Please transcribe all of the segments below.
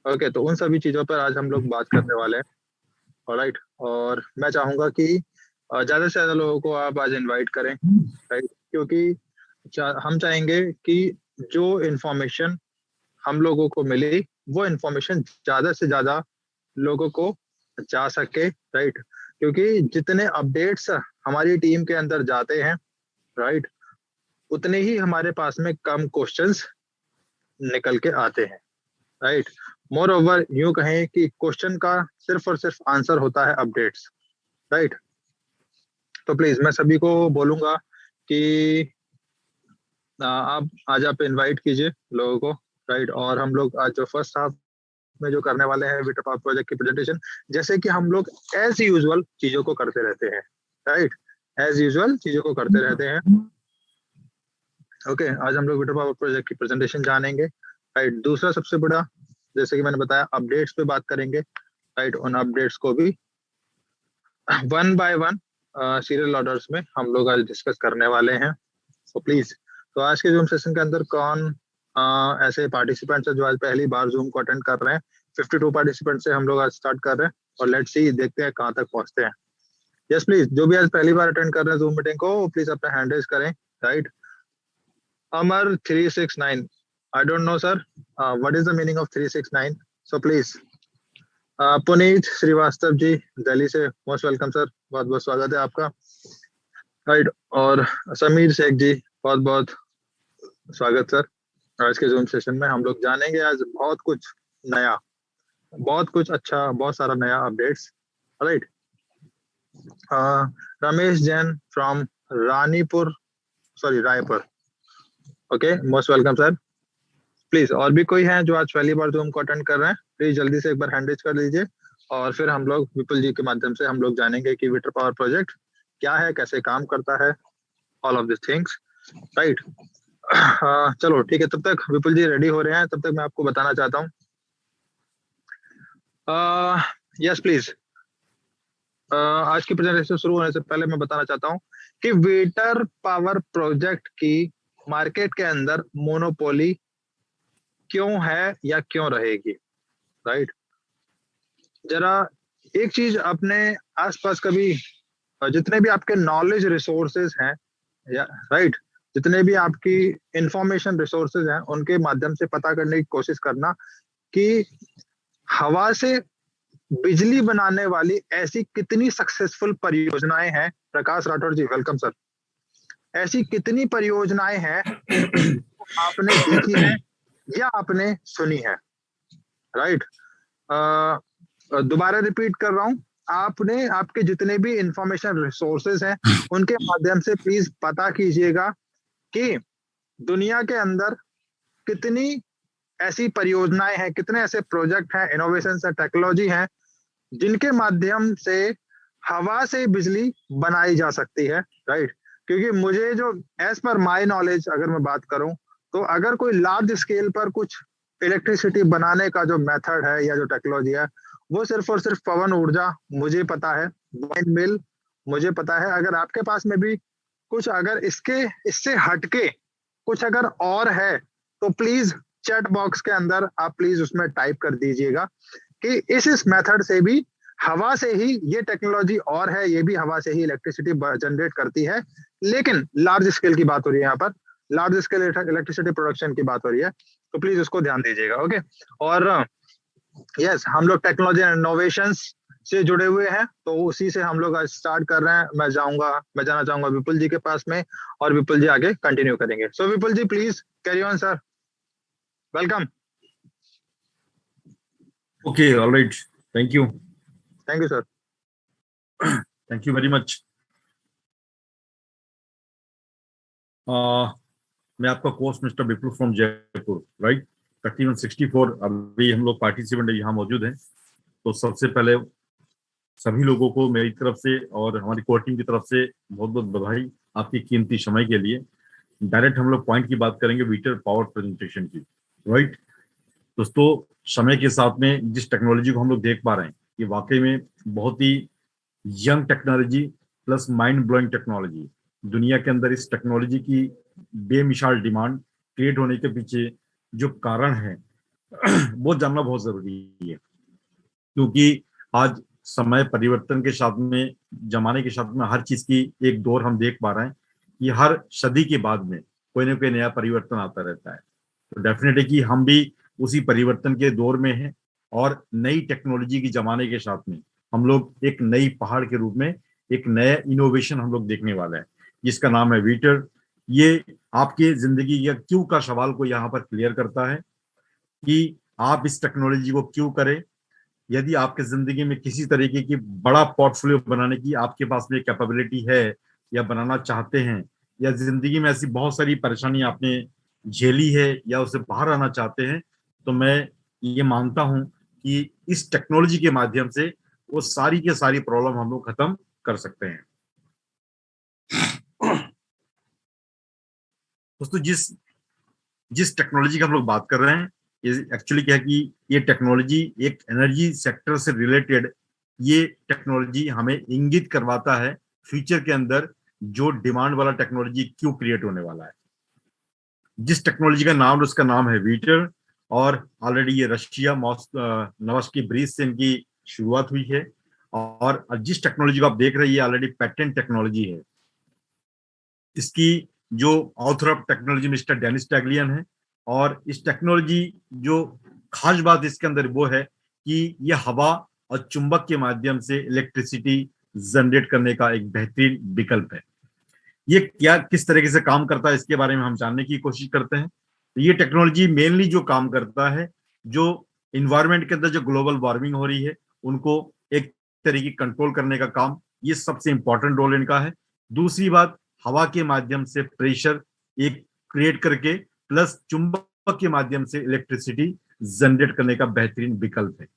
Okay, तो उन सभी चीज़ों पर आज हम लोग बात करने वाले हैं। ऑलराइट, और मैं चाहूँगा कि ज़्यादा से ज़्यादा लोगों को आप आज इनवाइट करें, राइट? क्योंकि हम चाहेंगे कि जो इन्फॉर्मेशन हम लोगों को मिली, वो इन्फॉर्मेशन ज़्यादा से ज़्यादा लोगों को जा सके, राइट? क्योंकि जितने अपडेट्स हमारी टीम के अंदर जाते हैं, राइट, उतने ही हमारे पास में कम क्वेश्चंस निकल के आते हैं, राइट? मोर ओवर यूं कहें कि क्वेश्चन का सिर्फ और सिर्फ आंसर होता है अपडेट्स, राइट? तो प्लीज मैं सभी को बोलूंगा कि आप इनवाइट कीजिए लोगों को, राइट? और हम लोग आज जो फर्स्ट हाफ में जो करने वाले हैं विटर पावर प्रोजेक्ट की प्रेजेंटेशन, जैसे कि हम लोग एज यूजुअल चीजों को करते रहते हैं, राइट? एज यूजुअल चीजों को करते रहते हैं। ओके, आज हम लोग विटर पावर प्रोजेक्ट की प्रेजेंटेशन जानेंगे, राइट? दूसरा सबसे बड़ा, जैसे कि मैंने बताया, अपडेट्स पे बात करेंगे, राइट? उन अपडेट्स को भी one by one serial orders में हम लोग आज डिस्कस करने वाले हैं। सो प्लीज, तो आज के जूम सेशन के अंदर कौन ऐसे पार्टिसिपेंट्स है जो आज पहली बार जूम को अटेंड कर रहे हैं? 52 पार्टिसिपेंट से हम लोग आज स्टार्ट कर रहे हैं, और लेट्स सी, देखते हैं कहाँ तक पहुंचते हैं। यस प्लीज, जो भी आज पहली बार अटेंड कर रहे हैं जूम मीटिंग को, प्लीज अपना हैंड रेज करें, right? Amar 369, I don't know sir what is the meaning of 369, so please. Puneet Srivastava ji Delhi से, मोस्ट वेलकम सर, बहुत बहुत स्वागत है आपका, राइट? और समीर शेख जी, बहुत बहुत स्वागत सर। आज के जूम सेशन में हम लोग जानेंगे आज बहुत कुछ नया, बहुत कुछ अच्छा, बहुत सारा नया updates, right? Ramesh Jain from Ranipur, sorry Raipur, okay, most welcome sir. Please, और भी कोई है जो आज पहली बार जूम को अटेंड कर रहे हैं, प्लीज जल्दी से एक बार हैंड रेज कर लीजिए, और फिर हम लोग विपुल जी के माध्यम से हम लोग जानेंगे कि विटर पावर प्रोजेक्ट क्या है, कैसे काम करता है, all of this things, right? चलो ठीक है, तब तक विपुल जी रेडी हो रहे हैं, तब तक मैं आपको बताना चाहता हूँ। यस प्लीज, आज की प्रेजेंटेशन शुरू होने से पहले मैं बताना चाहता हूँ कि विटर पावर प्रोजेक्ट की मार्केट के अंदर मोनोपोली क्यों है या क्यों रहेगी, राइट? जरा एक चीज अपने आसपास कभी, जितने भी आपके नॉलेज रिसोर्सेज हैं, या राइट, जितने भी आपकी इंफॉर्मेशन रिसोर्सेज हैं, उनके माध्यम से पता करने की कोशिश करना कि हवा से बिजली बनाने वाली ऐसी कितनी सक्सेसफुल परियोजनाएं हैं। प्रकाश राठौर जी, वेलकम सर। ऐसी कितनी परियोजनाएं हैं आपने देखी है या आपने सुनी है, राइट? दोबारा रिपीट कर रहा हूं, आपने आपके जितने भी इंफॉर्मेशन रिसोर्सेज हैं, उनके माध्यम से प्लीज पता कीजिएगा कि दुनिया के अंदर कितनी ऐसी परियोजनाएं हैं, कितने ऐसे प्रोजेक्ट हैं, इनोवेशन है, टेक्नोलॉजी है, जिनके माध्यम से हवा से बिजली बनाई जा सकती है, राइट? क्योंकि मुझे जो, एज पर माय नॉलेज अगर मैं बात करूं, तो अगर कोई लार्ज स्केल पर कुछ इलेक्ट्रिसिटी बनाने का जो मेथड है या जो टेक्नोलॉजी है, वो सिर्फ और सिर्फ पवन ऊर्जा मुझे पता है, वाइंड मिल मुझे पता है। अगर आपके पास में भी कुछ, अगर इसके इससे हटके कुछ अगर और है, तो प्लीज चैट बॉक्स के अंदर आप प्लीज उसमें टाइप कर दीजिएगा कि इस मेथड से भी, हवा से ही ये टेक्नोलॉजी और है, ये भी हवा से ही इलेक्ट्रिसिटी जनरेट करती है, लेकिन लार्ज स्केल की बात हो रही है यहाँ पर, लार्ज स्केल इलेक्ट्रिसिटी प्रोडक्शन की बात हो रही है, तो प्लीज उसको ध्यान दीजिएगा, ओके? और यस, हम लोग टेक्नोलॉजी एंड इनोवेशन से जुड़े हुए हैं, तो उसी से हम लोग आज स्टार्ट कर रहे हैं। मैं जाना चाहूंगा विपुल जी के पास में, और विपुल जी आगे कंटिन्यू करेंगे। So Vipul ji, please carry on sir, welcome. Okay, all right. Thank you. Thank you sir. Thank you very much. मैं आपका course mister Vipul from Jaipur, right? तकरीबन 64 अभी हम लोग पार्टिसिपेंट यहाँ मौजूद हैं। तो सबसे पहले सभी लोगों को मेरी तरफ से और हमारी कोर टीम की तरफ से बहुत बहुत बधाई आपकी कीमती समय के लिए। डायरेक्ट हम लोग पॉइंट की बात करेंगे, विटर पावर प्रेजेंटेशन की, राइट? दोस्तों, समय के साथ में जिस टेक्नोलॉजी को हम लोग देख पा रहे हैं, ये वाकई में बहुत ही young technology plus mind blowing technology. दुनिया के अंदर इस टेक्नोलॉजी की बेमिसाल डिमांड क्रिएट होने के पीछे जो कारण है, वो जानना बहुत जरूरी है, क्योंकि आज समय परिवर्तन के साथ में, जमाने के साथ में हर चीज की एक दौर हम देख पा रहे हैं कि हर सदी के बाद में कोई ना कोई नया परिवर्तन आता रहता है। तो डेफिनेट है कि हम भी उसी परिवर्तन के दौर में हैं, और नई टेक्नोलॉजी के जमाने के साथ में हम लोग एक नई पहाड़ के रूप में एक नया इनोवेशन हम लोग देखने वाले हैं, जिसका नाम है वीटर। ये आपके जिंदगी या क्यों का सवाल को यहाँ पर क्लियर करता है कि आप इस टेक्नोलॉजी को क्यों करें। यदि आपके जिंदगी में किसी तरीके की बड़ा पोर्टफोलियो बनाने की आपके पास में कैपेबिलिटी है, या बनाना चाहते हैं, या जिंदगी में ऐसी बहुत सारी परेशानी आपने झेली है या उससे बाहर आना चाहते हैं, तो मैं ये मानता हूं कि इस टेक्नोलॉजी के माध्यम से वो सारी के सारी प्रॉब्लम हम लोग खत्म कर सकते हैं। दोस्तों, जिस जिस टेक्नोलॉजी की हम लोग बात कर रहे हैं, ये एक्चुअली क्या है कि ये टेक्नोलॉजी एक एनर्जी सेक्टर से रिलेटेड, ये टेक्नोलॉजी हमें इंगित करवाता है फ्यूचर के अंदर जो डिमांड वाला टेक्नोलॉजी क्यों क्रिएट होने वाला है। जिस टेक्नोलॉजी का नाम, उसका नाम है वीटर, और ऑलरेडी ये रशिया नवास्की ब्रिज से इनकी शुरुआत हुई है। और जिस टेक्नोलॉजी को आप देख रहे हैं, ये ऑलरेडी पैटेंट टेक्नोलॉजी है। इसकी जो author of technology mister Dennis टैगलियन है, और इस टेक्नोलॉजी जो खास बात इसके अंदर वो है कि यह हवा और चुंबक के माध्यम से इलेक्ट्रिसिटी जनरेट करने का एक बेहतरीन विकल्प है। ये क्या किस तरीके से काम करता है, इसके बारे में हम जानने की कोशिश करते हैं। तो ये टेक्नोलॉजी मेनली जो काम करता है, जो इन्वायरमेंट के अंदर जो ग्लोबल वार्मिंग हो रही है उनको एक तरीके कंट्रोल करने का काम, ये सबसे इंपॉर्टेंट रोल इनका है। दूसरी बात, हवा के माध्यम से प्रेशर एक क्रिएट करके प्लस चुंबक के माध्यम से इलेक्ट्रिसिटी जनरेट करने का बेहतरीन विकल्प है।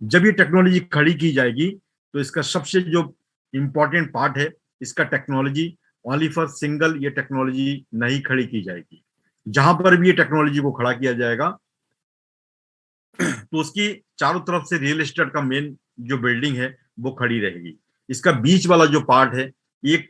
जब ये टेक्नोलॉजी खड़ी की जाएगी तो इसका सबसे जो इंपॉर्टेंट पार्ट है, इसका टेक्नोलॉजी ओनली फॉर सिंगल, ये टेक्नोलॉजी नहीं खड़ी की जाएगी। जहां पर भी ये टेक्नोलॉजी को खड़ा किया जाएगा तो उसकी चारों तरफ से रियल एस्टेट का मेन जो बिल्डिंग है वो खड़ी रहेगी। इसका बीच वाला जो पार्ट है, एक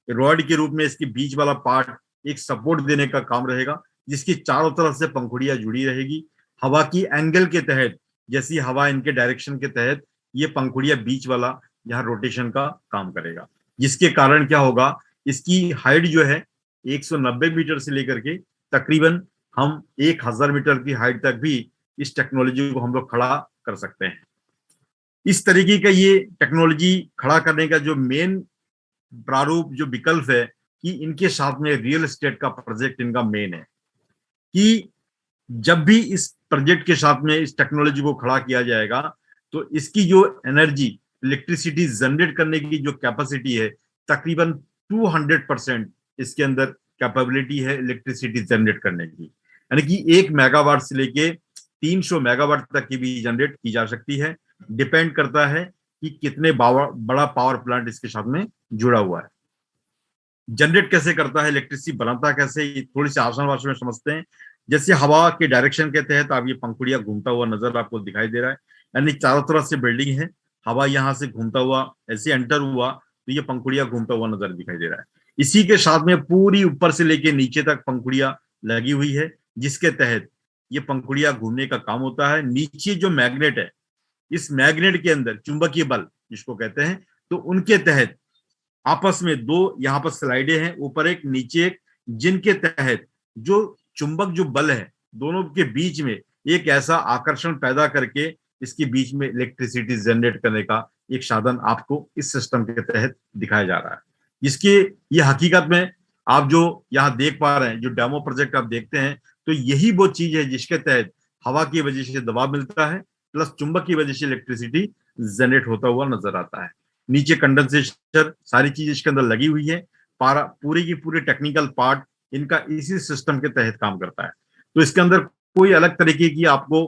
रॉड के रूप में इसके बीच वाला पार्ट एक सपोर्ट देने का काम रहेगा, जिसकी चारों तरफ से पंखुड़ियां जुड़ी रहेगी। हवा की एंगल के तहत, जैसी हवा इनके डायरेक्शन के तहत, ये पंखुड़ियां बीच वाला यहाँ रोटेशन का काम करेगा, जिसके कारण क्या होगा, इसकी हाइट जो है 190 मीटर से लेकर के तकरीबन हम 1000 मीटर की हाइट तक भी इस टेक्नोलॉजी को हम लोग खड़ा कर सकते हैं। इस तरीके का ये टेक्नोलॉजी खड़ा करने का जो मेन प्रारूप, जो विकल्प है कि इनके साथ में रियल एस्टेट का प्रोजेक्ट इनका मेन है कि जब भी इस प्रोजेक्ट के साथ में इस टेक्नोलॉजी को खड़ा किया जाएगा तो इसकी जो एनर्जी, इलेक्ट्रिसिटी जनरेट करने की जो कैपेसिटी है, तकरीबन 200% इसके अंदर कैपेबिलिटी है इलेक्ट्रिसिटी जनरेट करने की। यानी कि 1 मेगावाट से लेके 300 मेगावाट तक की भी जनरेट की जा सकती है। डिपेंड करता है कि कितने बड़ा पावर प्लांट इसके साथ में जुड़ा हुआ है। जनरेट कैसे करता है, इलेक्ट्रिसिटी बनाता कैसे, थोड़ी सी आसान भाषा में समझते हैं। जैसे हवा के डायरेक्शन के तहत आप ये पंखुड़ियां घूमता हुआ नजर आपको दिखाई दे रहा है, यानी चारों तरफ से बिल्डिंग है, हवा यहाँ से घूमता हुआ ऐसे एंटर हुआ तो ये पंखुड़ियां घूमता हुआ नजर दिखाई दे रहा है। इसी के साथ में पूरी ऊपर से लेके नीचे तक पंखुड़ियां लगी हुई है, जिसके तहत ये पंखुड़ियां घूमने का काम होता है। नीचे जो मैग्नेट है, इस मैग्नेट के अंदर चुंबकीय बल जिसको कहते हैं, तो उनके तहत आपस में दो यहाँ पर स्लाइडें हैं, ऊपर एक नीचे एक, जिनके तहत जो चुंबक जो बल है दोनों के बीच में एक ऐसा आकर्षण पैदा करके इसके बीच में इलेक्ट्रिसिटी जनरेट करने का एक साधन आपको इस सिस्टम के तहत दिखाया जा रहा है। इसके ये हकीकत में आप जो यहाँ देख पा रहे हैं, जो डेमो प्रोजेक्ट आप देखते हैं, तो यही वो चीज है जिसके तहत हवा की वजह से दबाव मिलता है प्लस चुंबक की वजह से इलेक्ट्रिसिटी जनरेट होता हुआ नजर आता है। नीचे कंडेंसेटर, सारी चीज इसके अंदर लगी हुई है। पूरी की पूरी टेक्निकल पार्ट इनका इसी सिस्टम के तहत काम करता है। तो इसके अंदर कोई अलग तरीके की आपको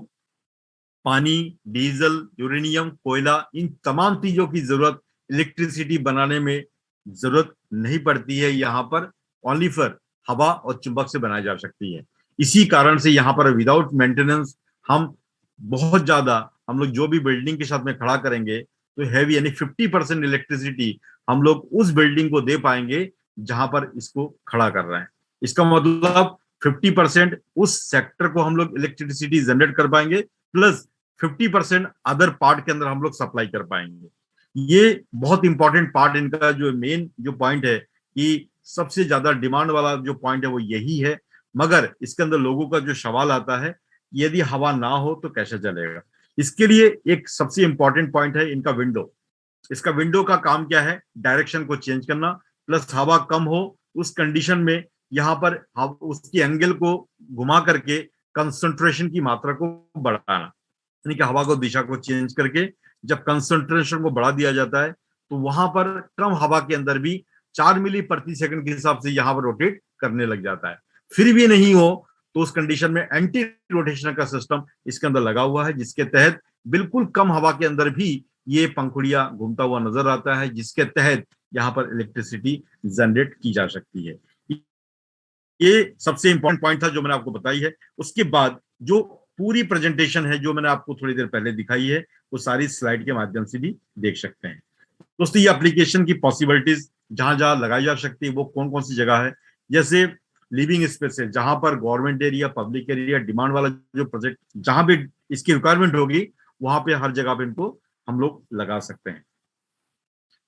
पानी, डीजल, यूरेनियम, कोयला, इन तमाम चीजों की जरूरत इलेक्ट्रिसिटी बनाने में जरूरत नहीं पड़ती है। यहाँ पर ओनली फॉर हवा और चुंबक से बनाई जा सकती है। इसी कारण से यहाँ पर विदाउट मेंटेनेंस हम बहुत ज्यादा, हम लोग जो भी बिल्डिंग के साथ में खड़ा करेंगे तो हैवी, यानी 50% इलेक्ट्रिसिटी हम लोग उस बिल्डिंग को दे पाएंगे जहां पर इसको खड़ा कर रहे हैं। इसका मतलब 50% उस सेक्टर को हम लोग इलेक्ट्रिसिटी जनरेट कर पाएंगे, प्लस 50% अदर पार्ट के अंदर हम लोग सप्लाई कर पाएंगे। ये बहुत इंपॉर्टेंट पार्ट, इनका जो मेन जो पॉइंट है कि सबसे ज्यादा डिमांड वाला जो पॉइंट है वो यही है। मगर इसके अंदर लोगों का जो सवाल आता है, यदि हवा ना हो तो कैसे चलेगा। इसके लिए एक सबसे इंपॉर्टेंट पॉइंट है इनका विंडो। इसका विंडो का काम क्या है, डायरेक्शन को चेंज करना, प्लस हवा कम हो उस कंडीशन में यहाँ पर उसकी एंगल को घुमा करके कंसंट्रेशन की मात्रा को बढ़ाना, यानी कि हवा को दिशा को चेंज करके जब कंसंट्रेशन को बढ़ा दिया जाता है तो वहां पर कम हवा के अंदर भी 4 मिली प्रति सेकंड के हिसाब से यहाँ पर रोटेट करने लग जाता है। फिर भी नहीं हो तो उस कंडीशन में एंटी रोटेशन का सिस्टम इसके अंदर लगा हुआ है, जिसके तहत बिल्कुल कम हवा के अंदर भी ये पंखुड़ियां घूमता हुआ नजर आता है, जिसके तहत यहाँ पर इलेक्ट्रिसिटी जनरेट की जा सकती है। ये सबसे इंपॉर्टेंट पॉइंट था जो मैंने आपको बताई है। उसके बाद जो पूरी प्रेजेंटेशन है जो मैंने आपको थोड़ी देर पहले दिखाई है, वो सारी स्लाइड के माध्यम से भी देख सकते हैं। दोस्तों, ये एप्लीकेशन की पॉसिबिलिटीज जहां जहां लगाई जा सकती है वो कौन कौन सी जगह है, जैसे लिविंग स्पेस है, जहां पर government area, public area, demand वाला जो प्रोजेक्ट जहां भी इसकी रिक्वायरमेंट होगी वहां पे हर जगह पे इनको हम लोग लगा सकते हैं।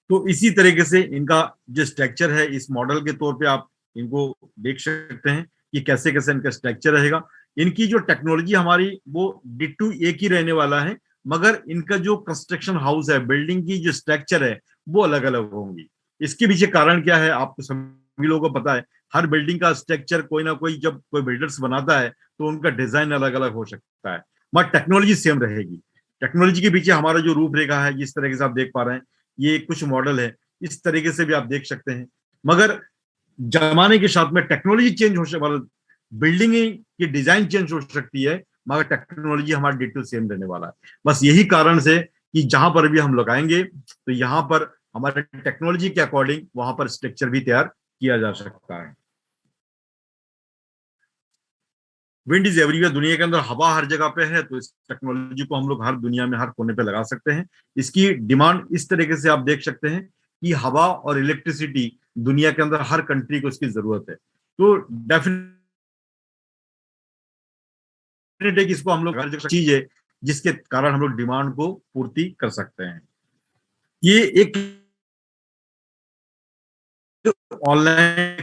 तो इसी तरीके से इनका जो स्ट्रक्चर है, इस मॉडल के तौर पे आप इनको देख सकते हैं कि कैसे कैसे इनका स्ट्रक्चर रहेगा। इनकी जो टेक्नोलॉजी हमारी वो डिट्टू एक ही रहने वाला है, मगर इनका जो कंस्ट्रक्शन हाउस है, बिल्डिंग की जो स्ट्रक्चर है वो अलग अलग होंगी। इसके पीछे कारण क्या है आपको सभी लोगों को पता है। हर बिल्डिंग का स्ट्रक्चर कोई ना कोई, जब कोई बिल्डर्स बनाता है तो उनका डिजाइन अलग अलग हो सकता है, मगर टेक्नोलॉजी सेम रहेगी। टेक्नोलॉजी के पीछे हमारा जो रूपरेखा है, जिस तरीके से आप देख पा रहे हैं, ये कुछ मॉडल है, इस तरीके से भी आप देख सकते हैं। मगर जमाने के साथ में टेक्नोलॉजी चेंज हो सकती, बिल्डिंग की डिजाइन चेंज हो सकती है, मगर टेक्नोलॉजी हमारा डिटेल सेम रहने वाला है। बस यही कारण से कि जहां पर भी हम लगाएंगे तो यहाँ पर हमारे टेक्नोलॉजी के अकॉर्डिंग वहां पर स्ट्रक्चर भी तैयार किया जा सकता है। विंड इज एवरीवेयर, दुनिया के अंदर हवा हर जगह पे है, तो इस टेक्नोलॉजी को हम लोग हर दुनिया में हर कोने पे लगा सकते हैं। इसकी डिमांड इस तरीके से आप देख सकते हैं कि हवा और इलेक्ट्रिसिटी दुनिया के अंदर हर कंट्री को इसकी जरूरत है। तो डेफिनेटली इसको हम लोग हर जगह चीज है जिसके कारण हम लोग डिमांड को पूर्ति कर सकते हैं। ये एक ऑनलाइन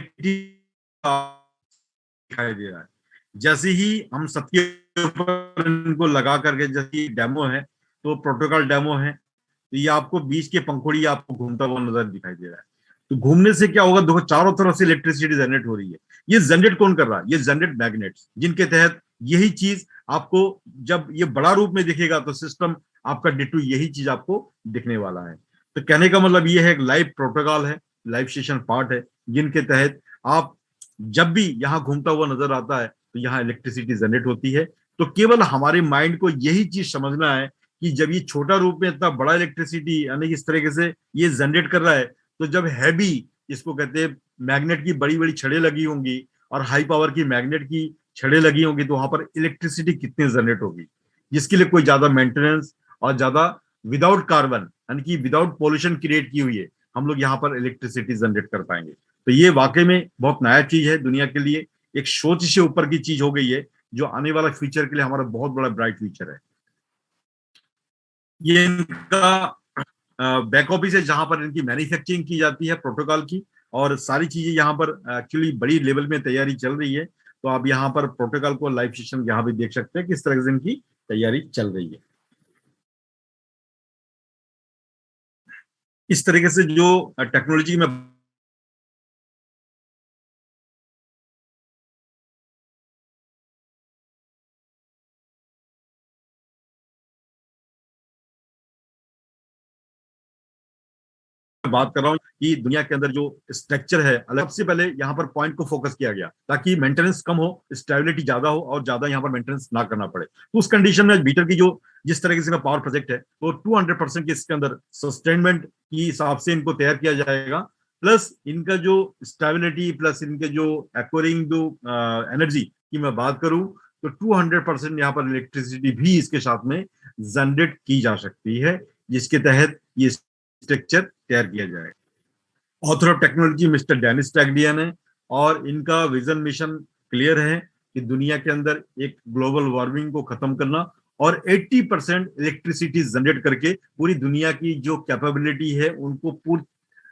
दिखाई दे रहा है। जैसे ही हम सबके ऊपर इनको लगा करके, जैसे डेमो है तो प्रोटोकॉल डेमो है, तो ये आपको बीच के पंखुड़ी आपको घूमता हुआ नजर दिखाई दे रहा है। तो घूमने से क्या होगा, देखो चारों तरफ से इलेक्ट्रिसिटी जनरेट हो रही है। ये जनरेट कौन कर रहा है, ये जनरेट मैग्नेट्स, जिनके तहत यही चीज आपको जब ये बड़ा रूप में दिखेगा तो सिस्टम आपका डिटू यही चीज आपको दिखने वाला है। तो कहने का मतलब ये है, एक लाइव प्रोटोकॉल है, लाइव सेशन पार्ट है, जिनके तहत आप जब भी यहाँ घूमता हुआ नजर आता है तो यहाँ इलेक्ट्रिसिटी जनरेट होती है। तो केवल हमारे माइंड को यही चीज समझना है कि जब ये छोटा रूप में इतना बड़ा इलेक्ट्रिसिटी यानी इस तरीके से ये जनरेट कर रहा है, तो जब हैवी, इसको कहते हैं मैग्नेट की बड़ी बड़ी छड़ें लगी होंगी और हाई पावर की मैग्नेट की छड़ें लगी होंगी, तो वहां पर इलेक्ट्रिसिटी कितनी जनरेट होगी, जिसके लिए कोई ज्यादा मेंटेनेंस और ज्यादा विदाउट कार्बन यानी कि विदाउट पॉल्यूशन क्रिएट की हुई है, हम लोग यहाँ पर इलेक्ट्रिसिटी जनरेट कर पाएंगे। तो ये वाकई में बहुत नया चीज है दुनिया के लिए, एक सोच से ऊपर की चीज हो गई है, जो आने वाला फ्यूचर के लिए हमारा बहुत बड़ा ब्राइट फ्यूचर है। ये इनका बैक ऑफिस है, जहां पर इनकी मैन्युफैक्चरिंग की जाती है प्रोटोकॉल की, और सारी चीजें यहाँ पर एक्चुअली बड़ी लेवल में तैयारी चल रही है। तो आप यहाँ पर प्रोटोकॉल को लाइव सेशन यहाँ भी देख सकते हैं किस तरह से इनकी तैयारी चल रही है। इस तरीके से जो टेक्नोलॉजी में बात कर रहा हूँ कि दुनिया के अंदर जो स्ट्रक्चर है, अलग सबसे पहले यहाँ पर पॉइंट को फोकस किया गया ताकि मेंटेनेंस कम हो, स्टेबिलिटी ज्यादा हो और ज्यादा यहाँ पर मेंटेनेंस ना करना पड़े। तो उस कंडीशन में बीटर की जो जिस तरीके से पावर प्रोजेक्ट है, तो 200% की इसके अंदर सस्टेनमेंट की हिसाब से इनको तैयार किया जाएगा, प्लस इनका जो स्टेबिलिटी, प्लस इनके जो एक्वायरिंग जो एनर्जी की मैं बात करूं, तो 200% यहाँ पर इलेक्ट्रिसिटी भी इसके साथ में जनरेट की जा सकती है, जिसके तहत ये स्ट्रक्चर तैयार किया जाएगा। Author of technology mister Dennis टैगडियन है, और इनका विजन मिशन क्लियर है कि दुनिया के अंदर एक ग्लोबल वार्मिंग को खत्म करना और 80% इलेक्ट्रिसिटी जनरेट करके पूरी दुनिया की जो कैपेबिलिटी है उनको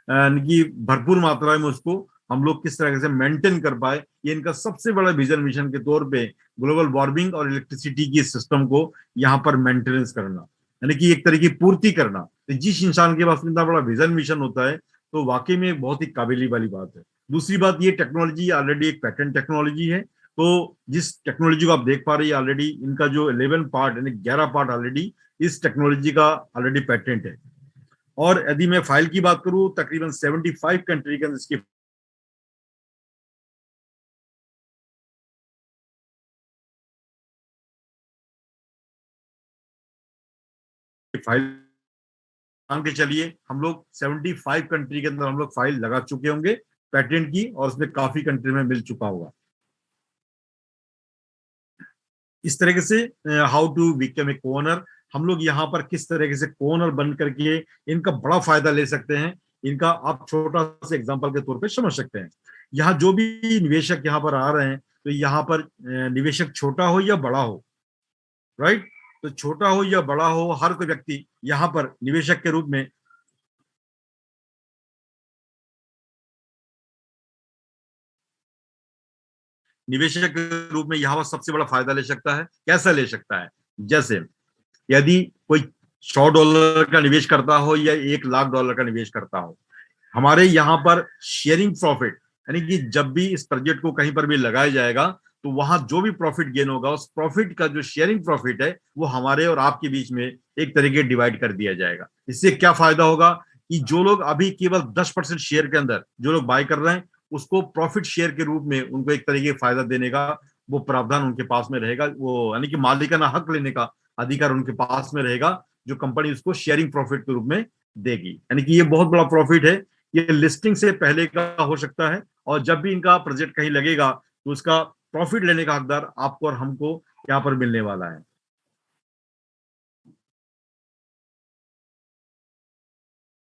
की भरपूर मात्रा में उसको हम लोग किस तरह से मेंटेन कर पाए, ये इनका सबसे बड़ा विजन मिशन के तौर पे ग्लोबल वार्मिंग और इलेक्ट्रिसिटी की सिस्टम को यहाँ पर मेंटेनेंस करना, यानी कि एक तरह की पूर्ति करना। तो जिस इंसान के पास इतना बड़ा विजन मिशन होता है तो वाकई में एक बहुत ही काबिली वाली बात है। दूसरी बात, ये टेक्नोलॉजी ऑलरेडी एक पैटेंट टेक्नोलॉजी है। तो जिस टेक्नोलॉजी को आप देख पा रहे हैं ऑलरेडी इनका जो 11 पार्ट यानी 11 पार्ट ऑलरेडी इस टेक्नोलॉजी का ऑलरेडी पैटेंट है। और यदि मैं फाइल की बात करूं तकरीबन 75 कंट्री के अंदर इसकी फाइल मान के चलिए हम लोग 75 कंट्री के अंदर हम लोग फाइल लगा चुके होंगे पैटेंट की, और उसमें काफी कंट्री में मिल चुका होगा। इस तरीके से how to become a corner, हम लोग यहाँ पर किस तरीके से कोनर बन करके इनका बड़ा फायदा ले सकते हैं, इनका आप छोटा सा एग्जांपल के तौर पे समझ सकते हैं। यहाँ जो भी निवेशक यहाँ पर आ रहे हैं तो यहाँ पर निवेशक छोटा हो या बड़ा हो, राइट, तो छोटा हो या बड़ा हो हर कोई व्यक्ति यहाँ पर निवेशक के रूप में यहाँ पर सबसे बड़ा फायदा ले सकता है। कैसा ले सकता है? जैसे यदि कोई $100 का निवेश करता हो या $1,00,000 का निवेश करता हो, हमारे यहाँ पर शेयरिंग प्रॉफिट, यानी कि जब भी इस प्रोजेक्ट को कहीं पर भी लगाया जाएगा तो वहां जो भी प्रॉफिट गेन होगा उस प्रॉफिट का जो शेयरिंग प्रॉफिट है वो हमारे और आपके बीच में एक तरीके डिवाइड कर दिया जाएगा। इससे क्या फायदा होगा कि जो लोग अभी केवल 10% शेयर के अंदर जो लोग बाय कर रहे हैं उसको प्रॉफिट शेयर के रूप में उनको एक तरीके फायदा देने का वो प्रावधान उनके पास में रहेगा, वो यानी कि मालिकाना हक लेने का अधिकार उनके पास में रहेगा, जो कंपनी उसको शेयरिंग प्रॉफिट के रूप में देगी। यानी कि ये बहुत बड़ा प्रॉफिट है, ये लिस्टिंग से पहले का हो सकता है, और जब भी इनका प्रोजेक्ट कहीं लगेगा तो उसका प्रॉफिट लेने का हकदार आपको और हमको यहाँ पर मिलने वाला है।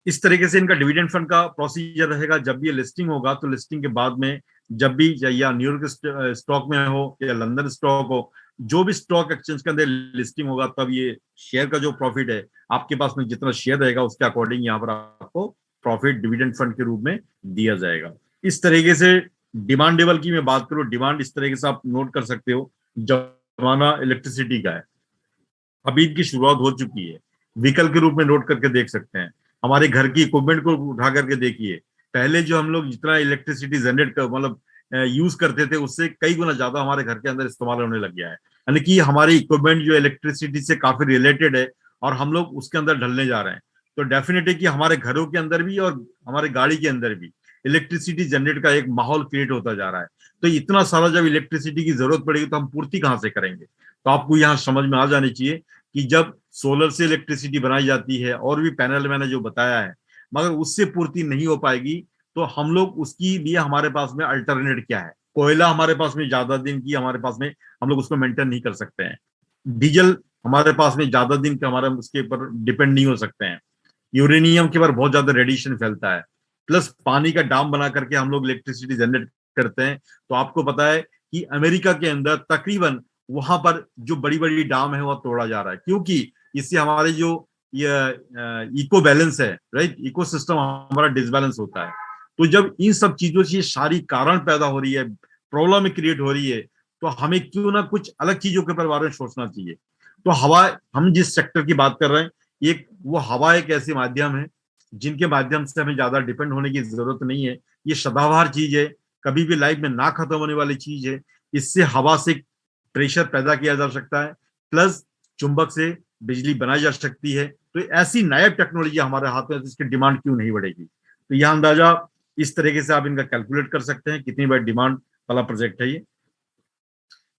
इस तरीके से इनका डिविडेंड फंड का प्रोसीजर रहेगा। जब भी ये लिस्टिंग होगा तो लिस्टिंग के बाद में जब भी या न्यूयॉर्क स्टॉक में हो या लंदन स्टॉक हो, जो भी स्टॉक एक्सचेंज के अंदर लिस्टिंग होगा तब ये शेयर का जो प्रॉफिट है आपके पास में जितना शेयर रहेगा उसके अकॉर्डिंग यहाँ पर आपको प्रॉफिट डिविडेंड फंड के रूप में दिया जाएगा। इस तरीके से डिमांडेबल की मैं बात करूं, डिमांड इस तरीके से आप नोट कर सकते हो। जमाना इलेक्ट्रिसिटी का है, अभी इनकी शुरुआत हो चुकी है, व्हीकल के रूप में नोट करके देख सकते हैं। हमारे घर की इक्विपमेंट को उठा करके देखिए, पहले जो हम लोग जितना इलेक्ट्रिसिटी जनरेट कर मतलब यूज करते थे उससे कई गुना ज्यादा हमारे घर के अंदर इस्तेमाल होने लग गया है। यानी कि हमारी इक्विपमेंट जो इलेक्ट्रिसिटी से काफी रिलेटेड है और हम लोग उसके अंदर ढलने जा रहे हैं। तो डेफिनेट है कि हमारे घरों के अंदर भी और हमारे गाड़ी के अंदर भी इलेक्ट्रिसिटी जनरेट का एक माहौल क्रिएट होता जा रहा है। तो इतना सारा जब इलेक्ट्रिसिटी की जरूरत पड़ेगी तो हम पूर्ति कहाँ से करेंगे? तो आपको यहाँ समझ में आ जानी चाहिए कि जब सोलर से इलेक्ट्रिसिटी बनाई जाती है और भी पैनल मैंने जो बताया है, मगर उससे पूर्ति नहीं हो पाएगी तो हम लोग उसके लिए हमारे पास में अल्टरनेट क्या है? कोयला हमारे पास में ज्यादा दिन की हमारे पास में हम लोग उसको मेंटेन नहीं कर सकते हैं। डीजल हमारे पास में ज्यादा दिन के हमारे उसके ऊपर डिपेंड नहीं हो सकते हैं। यूरेनियम के ऊपर बहुत ज्यादा रेडिएशन फैलता है, प्लस पानी का डाम बना करके हम लोग इलेक्ट्रिसिटी जनरेट करते हैं। तो आपको पता है कि अमेरिका के अंदर तकरीबन वहां पर जो बड़ी बड़ी डाम है वह तोड़ा जा रहा है, क्योंकि इससे हमारे जो ये इको बैलेंस है, राइट, इको सिस्टम हमारा डिसबैलेंस होता है। तो जब इन सब चीजों से सारी कारण पैदा हो रही है, प्रॉब्लम क्रिएट हो रही है, तो हमें क्यों ना कुछ अलग चीजों के बारे में सोचना चाहिए। तो हवा, हम जिस सेक्टर की बात कर रहे हैं, एक वो हवा एक ऐसी माध्यम है जिनके माध्यम से हमें ज्यादा डिपेंड होने की जरूरत नहीं है। ये सदाबहार चीज है, कभी भी लाइफ में ना खत्म होने वाली चीज है। इससे हवा से प्रेशर पैदा किया जा सकता है, प्लस चुंबक से बिजली बनाई जा सकती है। तो ऐसी नायब टेक्नोलॉजी हमारे हाथ में है, तो इसकी डिमांड क्यों नहीं बढ़ेगी? तो यह अंदाजा इस तरीके से आप इनका कैलकुलेट कर सकते हैं कितनी बड़ी डिमांड वाला प्रोजेक्ट है ये।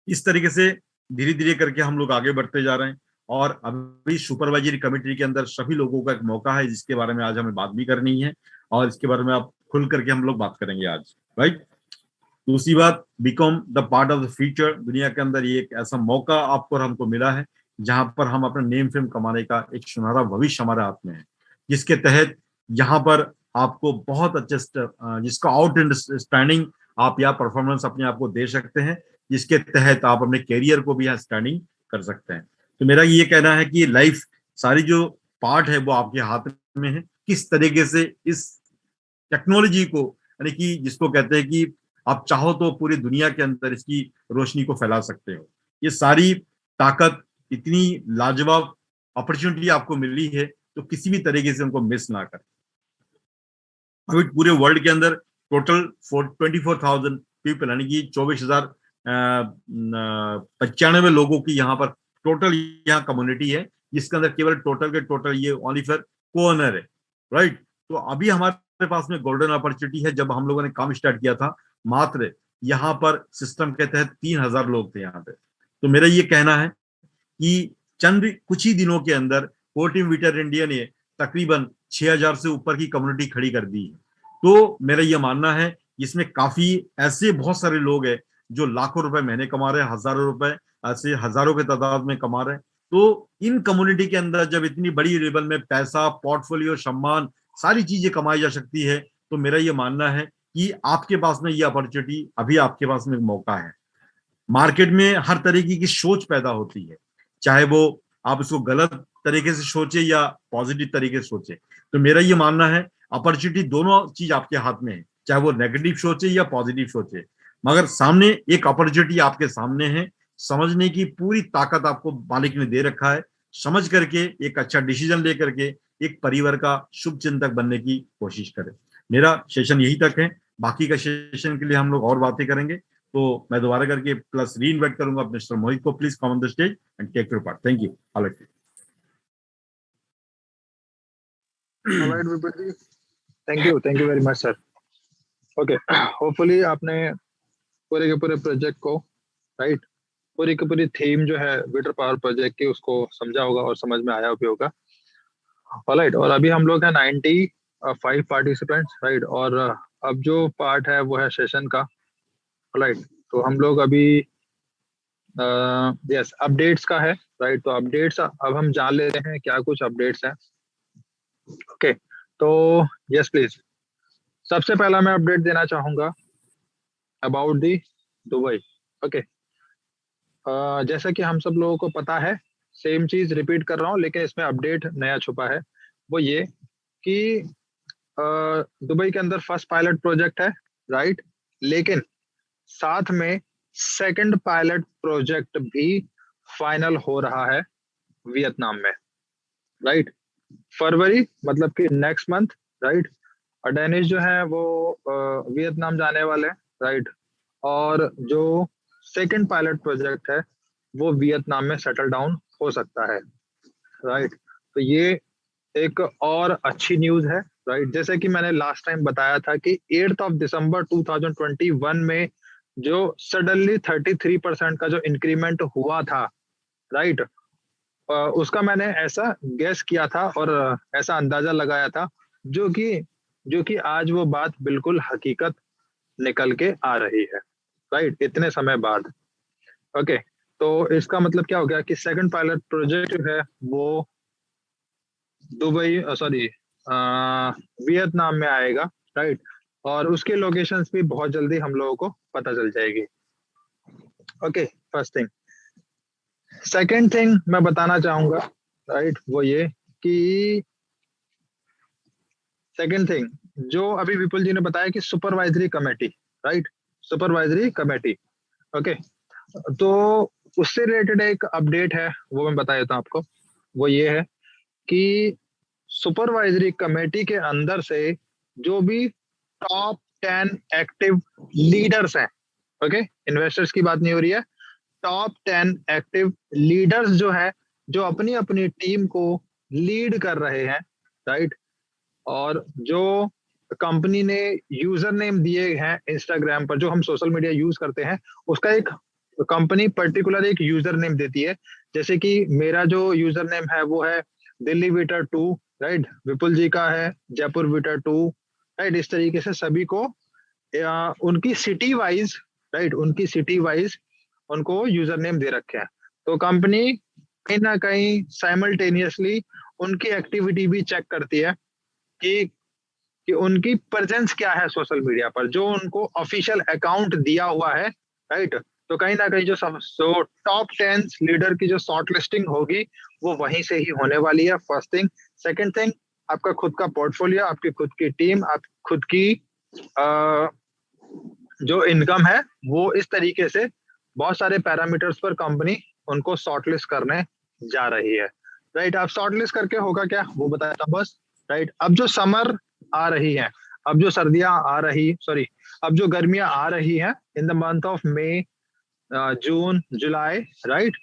इस तरीके से धीरे धीरे करके हम लोग आगे बढ़ते जा रहे हैं, और अभी सुपरवाइजरी कमेटी के अंदर सभी लोगों का एक मौका है जिसके बारे में आज हमें बात भी करनी है, और इसके बारे में आप खुल करके हम लोग बात करेंगे आज, राइट। दूसरी बात, become the part of the future. दुनिया के अंदर ये एक ऐसा मौका आपको और हमको मिला है जहां पर हम अपना नेम फेम कमाने का एक सुनहरा भविष्य हमारे हाथ में है, जिसके तहत यहाँ पर आपको बहुत अच्छे जिसका आउट अंडरस्टैंडिंग आप यहाँ परफॉर्मेंस अपने आप को दे सकते हैं, जिसके तहत आप अपने कैरियर को भी यहाँ स्टैंडिंग कर सकते हैं। तो मेरा ये कहना है कि लाइफ सारी जो पार्ट है वो आपके हाथ में है, किस तरीके से इस टेक्नोलॉजी को, यानी कि जिसको कहते हैं कि आप चाहो तो पूरी दुनिया के अंदर इसकी रोशनी को फैला सकते हो। ये सारी ताकत, इतनी लाजवाब अपॉर्चुनिटी आपको मिली है, तो किसी भी तरीके से उनको मिस ना करें। अभी पूरे वर्ल्ड के अंदर टोटल 24,000 पीपल, यानी कि 24,095 लोगों की यहाँ पर टोटल यहाँ कम्युनिटी है, जिसके अंदर केवल टोटल के टोटल ये ओनली फॉर कोऑनर है, राइट। तो अभी हमारे पास में गोल्डन अपॉर्चुनिटी है। जब हम लोगों ने काम स्टार्ट किया था, मात्र यहाँ पर सिस्टम के तहत 3,000 लोग थे यहाँ पे। तो मेरा ये कहना है कि चंद कुछ ही दिनों के अंदर कोर वीटर इंडिया ने तकरीबन 6,000 से ऊपर की कम्युनिटी खड़ी कर दी है। तो मेरा ये मानना है इसमें काफी ऐसे बहुत सारे लोग हैं जो लाखों रुपए महीने कमा रहे हैं, हजारों रुपए ऐसे हजारों के तादाद में कमा रहे हैं। तो इन कम्युनिटी के अंदर जब इतनी बड़ी लेवल में पैसा, पोर्टफोलियो, सम्मान, सारी चीजें कमाई जा सकती है, तो मेरा ये मानना है कि आपके पास में ये अपॉर्चुनिटी, अभी आपके पास में मौका है। मार्केट में हर तरीके की सोच पैदा होती है, चाहे वो आप इसको गलत तरीके से सोचे या पॉजिटिव तरीके से सोचे। तो मेरा ये मानना है अपॉर्चुनिटी दोनों चीज आपके हाथ में है, चाहे वो नेगेटिव सोचे या पॉजिटिव सोचे, मगर सामने एक अपॉर्चुनिटी आपके सामने है। समझने की पूरी ताकत आपको मालिक ने दे रखा है। समझ करके एक अच्छा डिसीजन लेकर के एक परिवार का शुभ चिंतक बनने की कोशिश करें। मेरा सेशन यही तक है, बाकी का सेशन के लिए हम लोग और बातें करेंगे। तो मैं दोबारा करके प्लस री इन्वाइट करूंगा मिस्टर मोहित को, please come on the stage and take your part. Thank you. All right, Vipul ji. Thank you very much, sir. Okay, hopefully आपने पूरे के पूरे प्रोजेक्ट को, राइट, पूरी की पूरी थीम जो है विटर पावर प्रोजेक्ट की, उसको समझा होगा और समझ में आया भी होगा। ऑलराइट, और अभी हम लोग हैं 95 पार्टिसिपेंट्स, राइट, और अब जो पार्ट है वो है सेशन का। ऑलराइट, तो हम लोग अभी यस अपडेट्स का है, राइट। तो अपडेट्स अब हम जान लेते हैं क्या कुछ अपडेट्स हैं। ओके, तो यस प्लीज, सबसे पहला मैं अपडेट देना चाहूंगा अबाउट दी दुबई। ओके, जैसा कि हम सब लोगों को पता है, सेम चीज रिपीट कर रहा हूँ लेकिन इसमें अपडेट नया छुपा है। वो ये कि दुबई के अंदर फर्स्ट पायलट प्रोजेक्ट है, राइट, लेकिन साथ में सेकंड पायलट प्रोजेक्ट भी फाइनल हो रहा है वियतनाम में, राइट। फरवरी मतलब कि नेक्स्ट मंथ, राइट। और डेनिश जो है वो वियतनाम जाने वाले हैं, राइट। और जो सेकंड पायलट प्रोजेक्ट है वो वियतनाम में सेटल डाउन हो सकता है, राइट। तो ये एक और अच्छी न्यूज है, राइट। जैसे कि मैंने लास्ट टाइम बताया था कि 8 दिसंबर 2021 में जो सडनली 33% का जो इंक्रीमेंट हुआ था, राइट, उसका मैंने ऐसा गेस किया था और ऐसा अंदाजा लगाया था, जो कि आज वो बात बिल्कुल हकीकत निकल के आ रही है, राइट, इतने समय बाद। ओके, तो इसका मतलब क्या हो गया कि सेकंड पायलट प्रोजेक्ट जो है वो दुबई सॉरी वियतनाम में आएगा, राइट। और उसके लोकेशंस भी बहुत जल्दी हम लोगों को पता चल जाएगी। Okay, first thing. Second thing मैं बताना चाहूंगा, राइट, वो ये कि सेकंड थिंग जो अभी विपुल जी ने बताया कि supervisory committee, right, supervisory committee. Okay, तो उससे रिलेटेड एक अपडेट है वो मैं बता देता हूँ आपको। वो ये है कि सुपरवाइजरी कमेटी के अंदर से जो भी टॉप 10 एक्टिव लीडर्स हैं, ओके, इन्वेस्टर्स की बात नहीं हो रही है, टॉप 10 एक्टिव लीडर्स जो है, जो अपनी अपनी टीम को लीड कर रहे हैं, राइट। और जो कंपनी ने यूजर नेम दिए हैं इंस्टाग्राम पर, जो हम सोशल मीडिया यूज करते हैं, उसका एक कंपनी पर्टिकुलर एक यूजर नेम देती है। जैसे कि मेरा जो यूजर नेम है वो है दिल्ली विटर 2, राइट। विपुल जी का है जयपुर विटर 2, राइट। इस तरीके से सभी को उनकी सिटी वाइज, राइट, उनकी सिटी वाइज उनको यूजर नेम दे रखे हैं। तो कंपनी कहीं ना कहीं साइमल्टेनियसली उनकी एक्टिविटी भी चेक करती है कि कि उनकी प्रेजेंस क्या है सोशल मीडिया पर, जो उनको ऑफिशियल अकाउंट दिया हुआ है, राइट। तो कहीं ना कहीं जो टॉप 10 लीडर की जो शॉर्ट लिस्टिंग होगी वो वहीं से ही होने वाली है, फर्स्ट थिंग। सेकंड थिंग, आपका खुद का पोर्टफोलियो, आपकी खुद की टीम, आप खुद की जो इनकम है, वो इस तरीके से बहुत सारे पैरामीटर्स पर कंपनी उनको शॉर्टलिस्ट करने जा रही है, राइट। अब शॉर्टलिस्ट करके होगा क्या वो बताया था बस, राइट। अब जो समर आ रही है, अब जो सर्दियां आ रही, सॉरी, अब जो गर्मियां आ रही हैं in the month of May, June, July, right,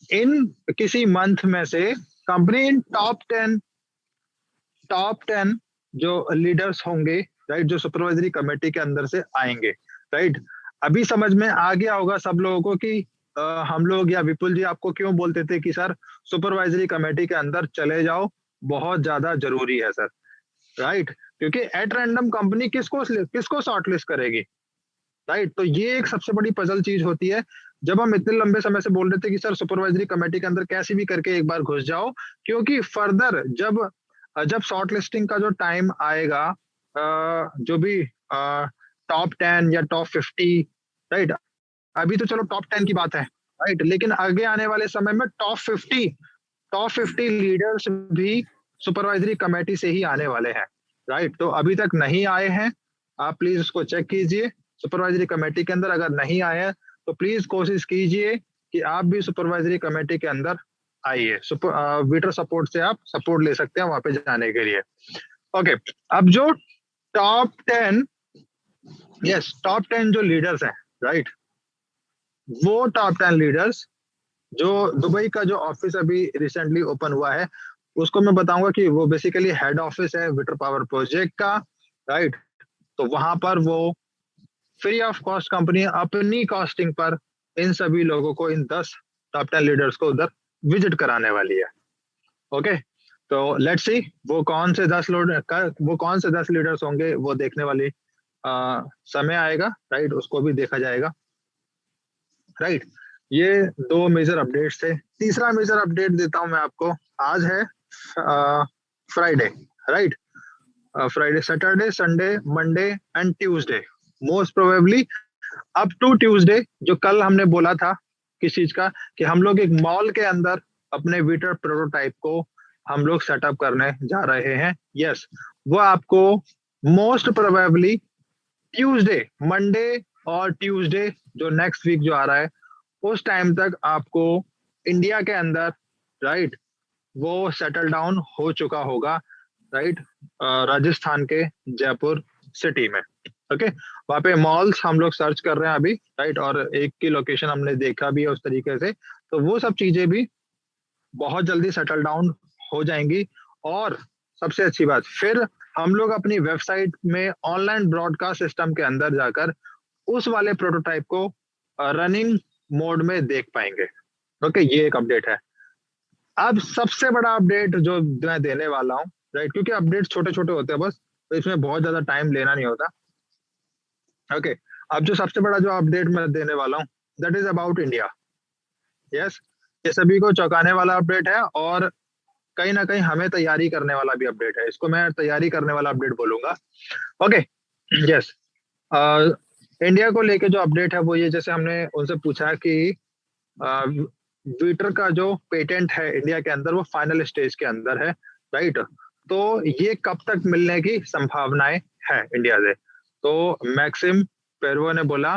इन किसी मंथ में से कंपनी इन टॉप टेन जो लीडर्स होंगे, राइट, जो सुपरवाइजरी कमेटी के अंदर से आएंगे, राइट। अभी समझ में आ गया होगा सब लोगों को कि हम लोग या विपुल जी आपको क्यों बोलते थे कि सर सुपरवाइजरी कमेटी के अंदर चले जाओ, बहुत ज्यादा जरूरी है सर, राइट। क्योंकि एट रैंडम कंपनी किसको शॉर्टलिस्ट करेगी, राइट। तो ये एक सबसे बड़ी पजल चीज होती है। जब हम इतने लंबे समय से बोल रहे थे कि सर सुपरवाइजरी कमेटी के अंदर कैसे भी करके एक बार घुस जाओ, क्योंकि फर्दर जब जब शॉर्ट लिस्टिंग का जो टाइम आएगा, जो भी टॉप 10 या टॉप 50, राइट, अभी तो चलो टॉप 10 की बात है, राइट, लेकिन आगे आने वाले समय में टॉप 50 लीडर्स भी सुपरवाइजरी कमेटी से ही आने वाले हैं, राइट। तो अभी तक नहीं आए हैं, आप प्लीज उसको चेक कीजिए सुपरवाइजरी कमेटी के अंदर। अगर नहीं आए हैं तो प्लीज कोशिश कीजिए कि आप भी सुपरवाइजरी कमेटी के अंदर आइए। विटर सपोर्ट से आप सपोर्ट ले सकते हैं वहां पे जाने के लिए। ओके, अब जो टॉप 10, यस, टॉप 10 जो लीडर्स हैं, राइट, वो टॉप 10 लीडर्स जो दुबई का जो ऑफिस अभी रिसेंटली ओपन हुआ है, उसको मैं बताऊंगा कि वो बेसिकली हेड ऑफिस है विटर पावर प्रोजेक्ट का, राइट। तो वहां पर वो फ्री ऑफ कॉस्ट कंपनी अपनी कॉस्टिंग पर इन सभी लोगों को, इन 10 टॉप 10 लीडर्स को उधर विजिट कराने वाली है। ओके, तो लेट्स सी वो कौन से 10 लीडर्स होंगे, वो देखने वाली समय आएगा, राइट, उसको भी देखा जाएगा, राइट। ये 2 मेजर अपडेट्स थे। तीसरा मेजर अपडेट देता हूं मैं आपको। आज है Friday, right, Friday, Saturday, Sunday, Monday and Tuesday, most probably up to Tuesday, जो कल हमने बोला था किस चीज का, कि हम लोग एक मॉल के अंदर अपने वीटर प्रोटोटाइप को हम लोग सेटअप करने जा रहे हैं। यस, वो आपको मोस्ट प्रोबेबली ट्यूसडे, मंडे और ट्यूसडे जो नेक्स्ट वीक जो आ रहा है, उस टाइम तक आपको इंडिया के अंदर, राइट, वो सेटल डाउन हो चुका होगा, राइट, राजस्थान के जयपुर सिटी में। ओके, वहां पे मॉल्स हम लोग सर्च कर रहे हैं अभी, राइट, और एक की लोकेशन हमने देखा भी है उस तरीके से। तो वो सब चीजें भी बहुत जल्दी सेटल डाउन हो जाएंगी। और सबसे अच्छी बात, फिर हम लोग अपनी वेबसाइट में ऑनलाइन ब्रॉडकास्ट सिस्टम के अंदर जाकर उस वाले प्रोटोटाइप को रनिंग मोड में देख पाएंगे। ओके, ये एक अपडेट है। अब सबसे बड़ा अपडेट जो मैं देने वाला हूँ, राइट, क्योंकि अपडेट छोटे छोटे होते हैं बस, तो इसमें बहुत ज्यादा टाइम लेना नहीं होता। ओके, अब जो सबसे बड़ा जो अपडेट मैं देने वाला हूँ, that is about India. Yes, ये सभी को चौंकाने वाला अपडेट है और कहीं ना कहीं हमें तैयारी करने वाला भी अपडेट है। इसको मैं तैयारी करने वाला अपडेट बोलूंगा। ओके, यस, इंडिया को लेके जो अपडेट है वो ये, जैसे हमने उनसे पूछा कि वीटर का जो पेटेंट है इंडिया के अंदर वो फाइनल स्टेज के अंदर है, राइट। तो ये कब तक मिलने की संभावनाएं है इंडिया से? तो मैक्सिम पेरवो ने बोला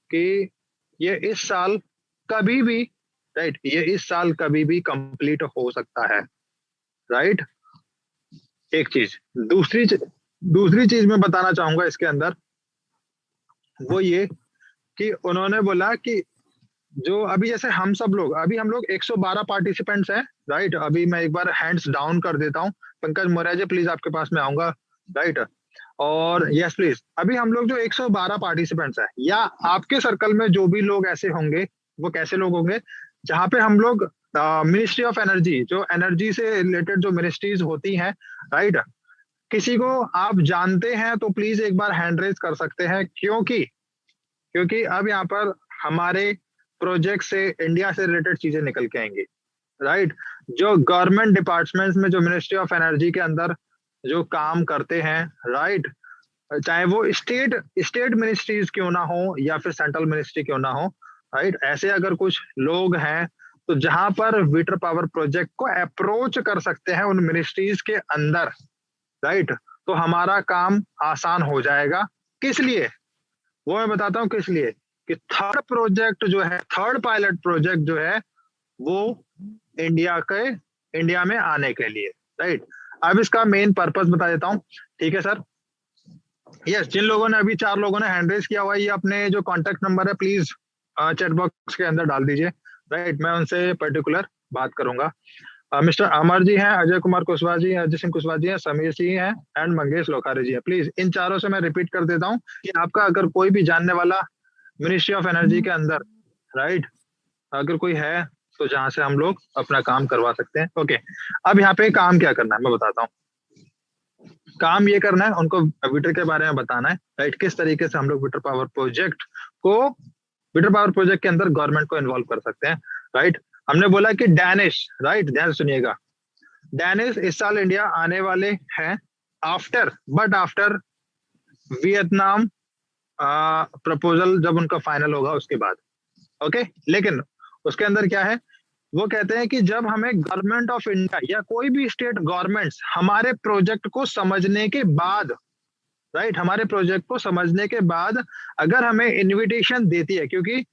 कि ये इस साल कभी भी, राइट, ये इस साल कभी भी कंप्लीट हो सकता है, राइट। एक चीज, दूसरी चीज मैं बताना चाहूंगा इसके अंदर, वो ये कि उन्होंने बोला कि जो अभी जैसे हम लोग 112 पार्टिसिपेंट्स हैं, राइट। अभी मैं एक बार हैंड्स डाउन कर देता हूँ, पंकज मौर्य जी प्लीज आपके पास में आऊंगा, राइट। और यस प्लीज, अभी हम लोग जो 112 पार्टिसिपेंट्स हैं, या आपके सर्कल में जो भी लोग ऐसे होंगे, वो कैसे लोग होंगे जहाँ पे हम लोग मिनिस्ट्री ऑफ एनर्जी, जो एनर्जी से रिलेटेड जो मिनिस्ट्रीज होती हैं, राइट, किसी को आप जानते हैं तो प्लीज एक बार हैंड रेज कर सकते हैं, क्योंकि अब यहाँ पर हमारे प्रोजेक्ट से इंडिया से रिलेटेड चीजें निकल के आएंगी, राइट। जो गवर्नमेंट डिपार्टमेंट्स में, जो मिनिस्ट्री ऑफ एनर्जी के अंदर जो काम करते हैं, राइट, चाहे वो स्टेट मिनिस्ट्रीज क्यों ना हो या फिर सेंट्रल मिनिस्ट्री क्यों ना हो, राइट, ऐसे अगर कुछ लोग हैं तो जहां पर विटर पावर प्रोजेक्ट को अप्रोच कर सकते हैं उन मिनिस्ट्रीज के अंदर, राइट, तो हमारा काम आसान हो जाएगा। किस लिए, वो मैं बताता हूँ किस लिए, कि थर्ड प्रोजेक्ट जो है, थर्ड पायलट प्रोजेक्ट जो है वो इंडिया में आने के लिए, राइट। अब इसका मेन पर्पस बता देता हूँ, ठीक है सर। यस, जिन लोगों ने अभी 4 लोगों ने हैंड रेज किया हुआ है, ये अपने जो कॉन्टेक्ट नंबर है प्लीज चैट बॉक्स के अंदर डाल दीजिए, राइट, मैं उनसे पर्टिकुलर बात करूंगा। मिस्टर अमर जी हैं, अजय कुमार कुशवाहा जी हैं, अजय सिंह कुशवाहा जी हैं, समीर जी हैं एंड मंगेश लोखारे जी हैं। प्लीज इन चारों से मैं रिपीट कर देता हूँ कि आपका अगर कोई भी जानने वाला मिनिस्ट्री ऑफ एनर्जी के अंदर, राइट, अगर कोई है तो जहां से हम लोग अपना काम करवा सकते हैं। ओके, अब यहाँ पे काम क्या करना है मैं बताता हूँ। काम ये करना है, उनको विटर के बारे में बताना है, राइट, किस तरीके से हम लोग विटर पावर प्रोजेक्ट के अंदर गवर्नमेंट को इन्वॉल्व कर सकते हैं, राइट। हमने बोला कि डैनिश, राइट, ध्यान से सुनिएगा, डैनिश इस साल इंडिया आने वाले हैं आफ्टर वियतनाम प्रपोजल जब उनका फाइनल होगा उसके बाद, ओके। लेकिन उसके अंदर क्या है, वो कहते हैं कि जब हमें गवर्नमेंट ऑफ इंडिया या कोई भी स्टेट गवर्नमेंट्स हमारे प्रोजेक्ट को समझने के बाद, राइट, हमारे प्रोजेक्ट को समझने के बाद अगर हमें इनविटेशन देती है, क्योंकि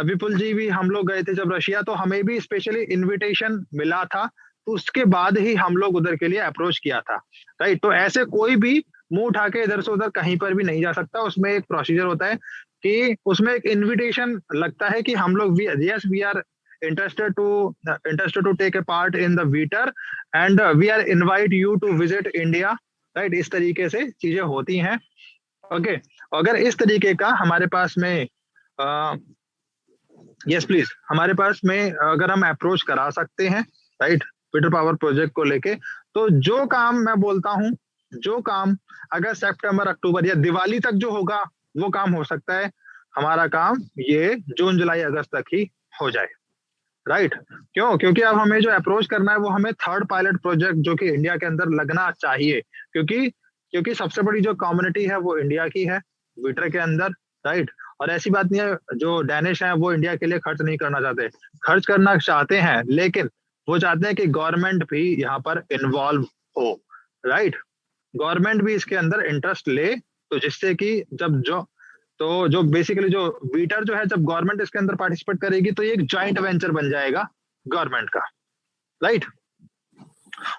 विपुल जी भी, हम लोग गए थे जब रशिया तो हमें भी स्पेशली इनविटेशन मिला था, तो उसके बाद ही हम लोग उधर के लिए अप्रोच किया था, राइट। तो ऐसे कोई भी मुंह उठा के इधर से उधर कहीं पर भी नहीं जा सकता, उसमें एक प्रोसीजर होता है कि उसमें एक इनविटेशन लगता है कि हम लोग yes we are interested to take a part in the VITR and we are invite you to visit India, right, इस तरीके से चीजें होती हैं, ओके। अगर इस तरीके का हमारे पास में यस प्लीज, हमारे पास में अगर हम अप्रोच करा सकते हैं, राइट, विटर पावर प्रोजेक्ट को लेके, तो जो काम मैं बोलता हूं, जो काम अगर सितंबर अक्टूबर या दिवाली तक जो होगा वो काम हो सकता है, हमारा काम ये जून जुलाई अगस्त तक ही हो जाए, राइट। क्यों, क्योंकि अब हमें जो अप्रोच करना है वो हमें थर्ड पायलट प्रोजेक्ट जो कि इंडिया के अंदर लगना चाहिए, क्योंकि सबसे बड़ी जो कम्युनिटी है वो इंडिया की है विटर के अंदर, राइट। और ऐसी बात नहीं है जो डैनिश है वो इंडिया के लिए खर्च नहीं करना चाहते, खर्च करना चाहते हैं, लेकिन वो चाहते हैं कि गवर्नमेंट भी यहाँ पर इन्वॉल्व हो, राइट, गवर्नमेंट भी इसके अंदर इंटरेस्ट ले, तो जिससे कि जो बेसिकली जो वीटर जो है, जब गवर्नमेंट इसके अंदर पार्टिसिपेट करेगी तो ये एक जॉइंट वेंचर बन जाएगा गवर्नमेंट का, राइट,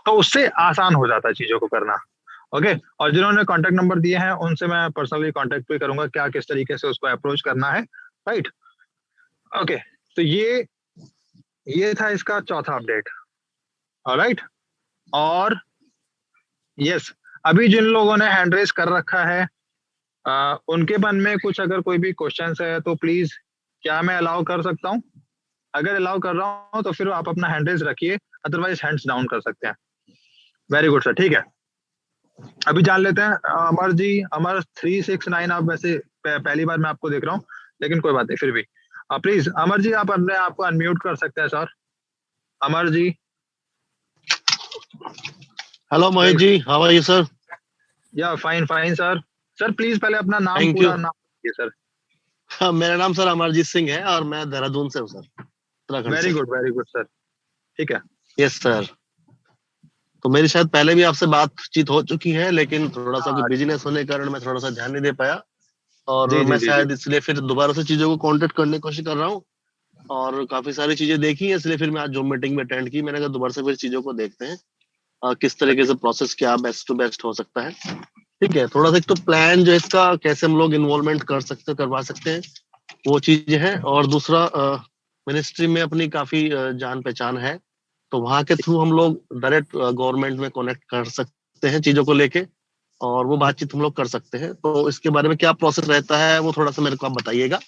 तो उससे आसान हो जाता है चीजों को करना, ओके। और जिन्होंने कांटेक्ट नंबर दिए हैं उनसे मैं पर्सनली कांटेक्ट भी करूंगा क्या किस तरीके से उसको अप्रोच करना है, राइट, ओके। तो ये था इसका चौथा अपडेट, ऑलराइट। और यस, अभी जिन लोगों ने हैंड रेस कर रखा है उनके मन में कुछ अगर कोई भी क्वेश्चंस है तो प्लीज, क्या मैं अलाउ कर सकता हूं? अगर अलाउ कर रहा हूं तो फिर आप अपना हैंड रेज रखिए, अदरवाइज हैंड्स डाउन कर सकते हैं। वेरी गुड सर, ठीक है। अभी जान लेते हैं अमर जी, अमर 369, आप वैसे पहली बार मैं आपको देख रहा हूँ, लेकिन कोई बात नहीं, फिर भी प्लीज अमर जी आप अपने आपको अनम्यूट कर सकते हैं sir, Amar ji. Hello Mohit ji, how are you sir? Yeah fine fine sir. Sir please पहले अपना नाम, पूरा नाम बताइए सर। हाँ, मेरा नाम सर अमरजीत सिंह है और मैं देहरादून से हूँ sir, Uttarakhand. Very good sir, ठीक है। Yes sir. तो मेरी शायद पहले भी आपसे बातचीत हो चुकी है, लेकिन थोड़ा सा बिजनेस होने के कारण मैं थोड़ा सा ध्यान नहीं दे पाया, और मैं शायद इसलिए फिर दोबारा से चीजों को कांटेक्ट करने की कोशिश कर रहा हूँ, और काफी सारी चीजें देखी है, इसलिए फिर मैं आज जूम मीटिंग में अटेंड की। मैंने कहा दोबारा से फिर चीजों को देखते हैं किस तरीके से प्रोसेस क्या बेस्ट टू बेस्ट हो सकता है। ठीक है, थोड़ा सा एक तो प्लान जो इसका कैसे हम लोग इन्वॉल्वमेंट करवा सकते हैं वो चीज है, और दूसरा मिनिस्ट्री में अपनी काफी जान पहचान है, तो वहां के थ्रू हम लोग डायरेक्ट गवर्नमेंट में कनेक्ट कर सकते हैं चीजों को लेके, और वो बातचीत हम लोग कर सकते हैं। तो इसके बारे में क्या प्रोसेस रहता है वो थोड़ा सा मेरे को आप बताइएगा,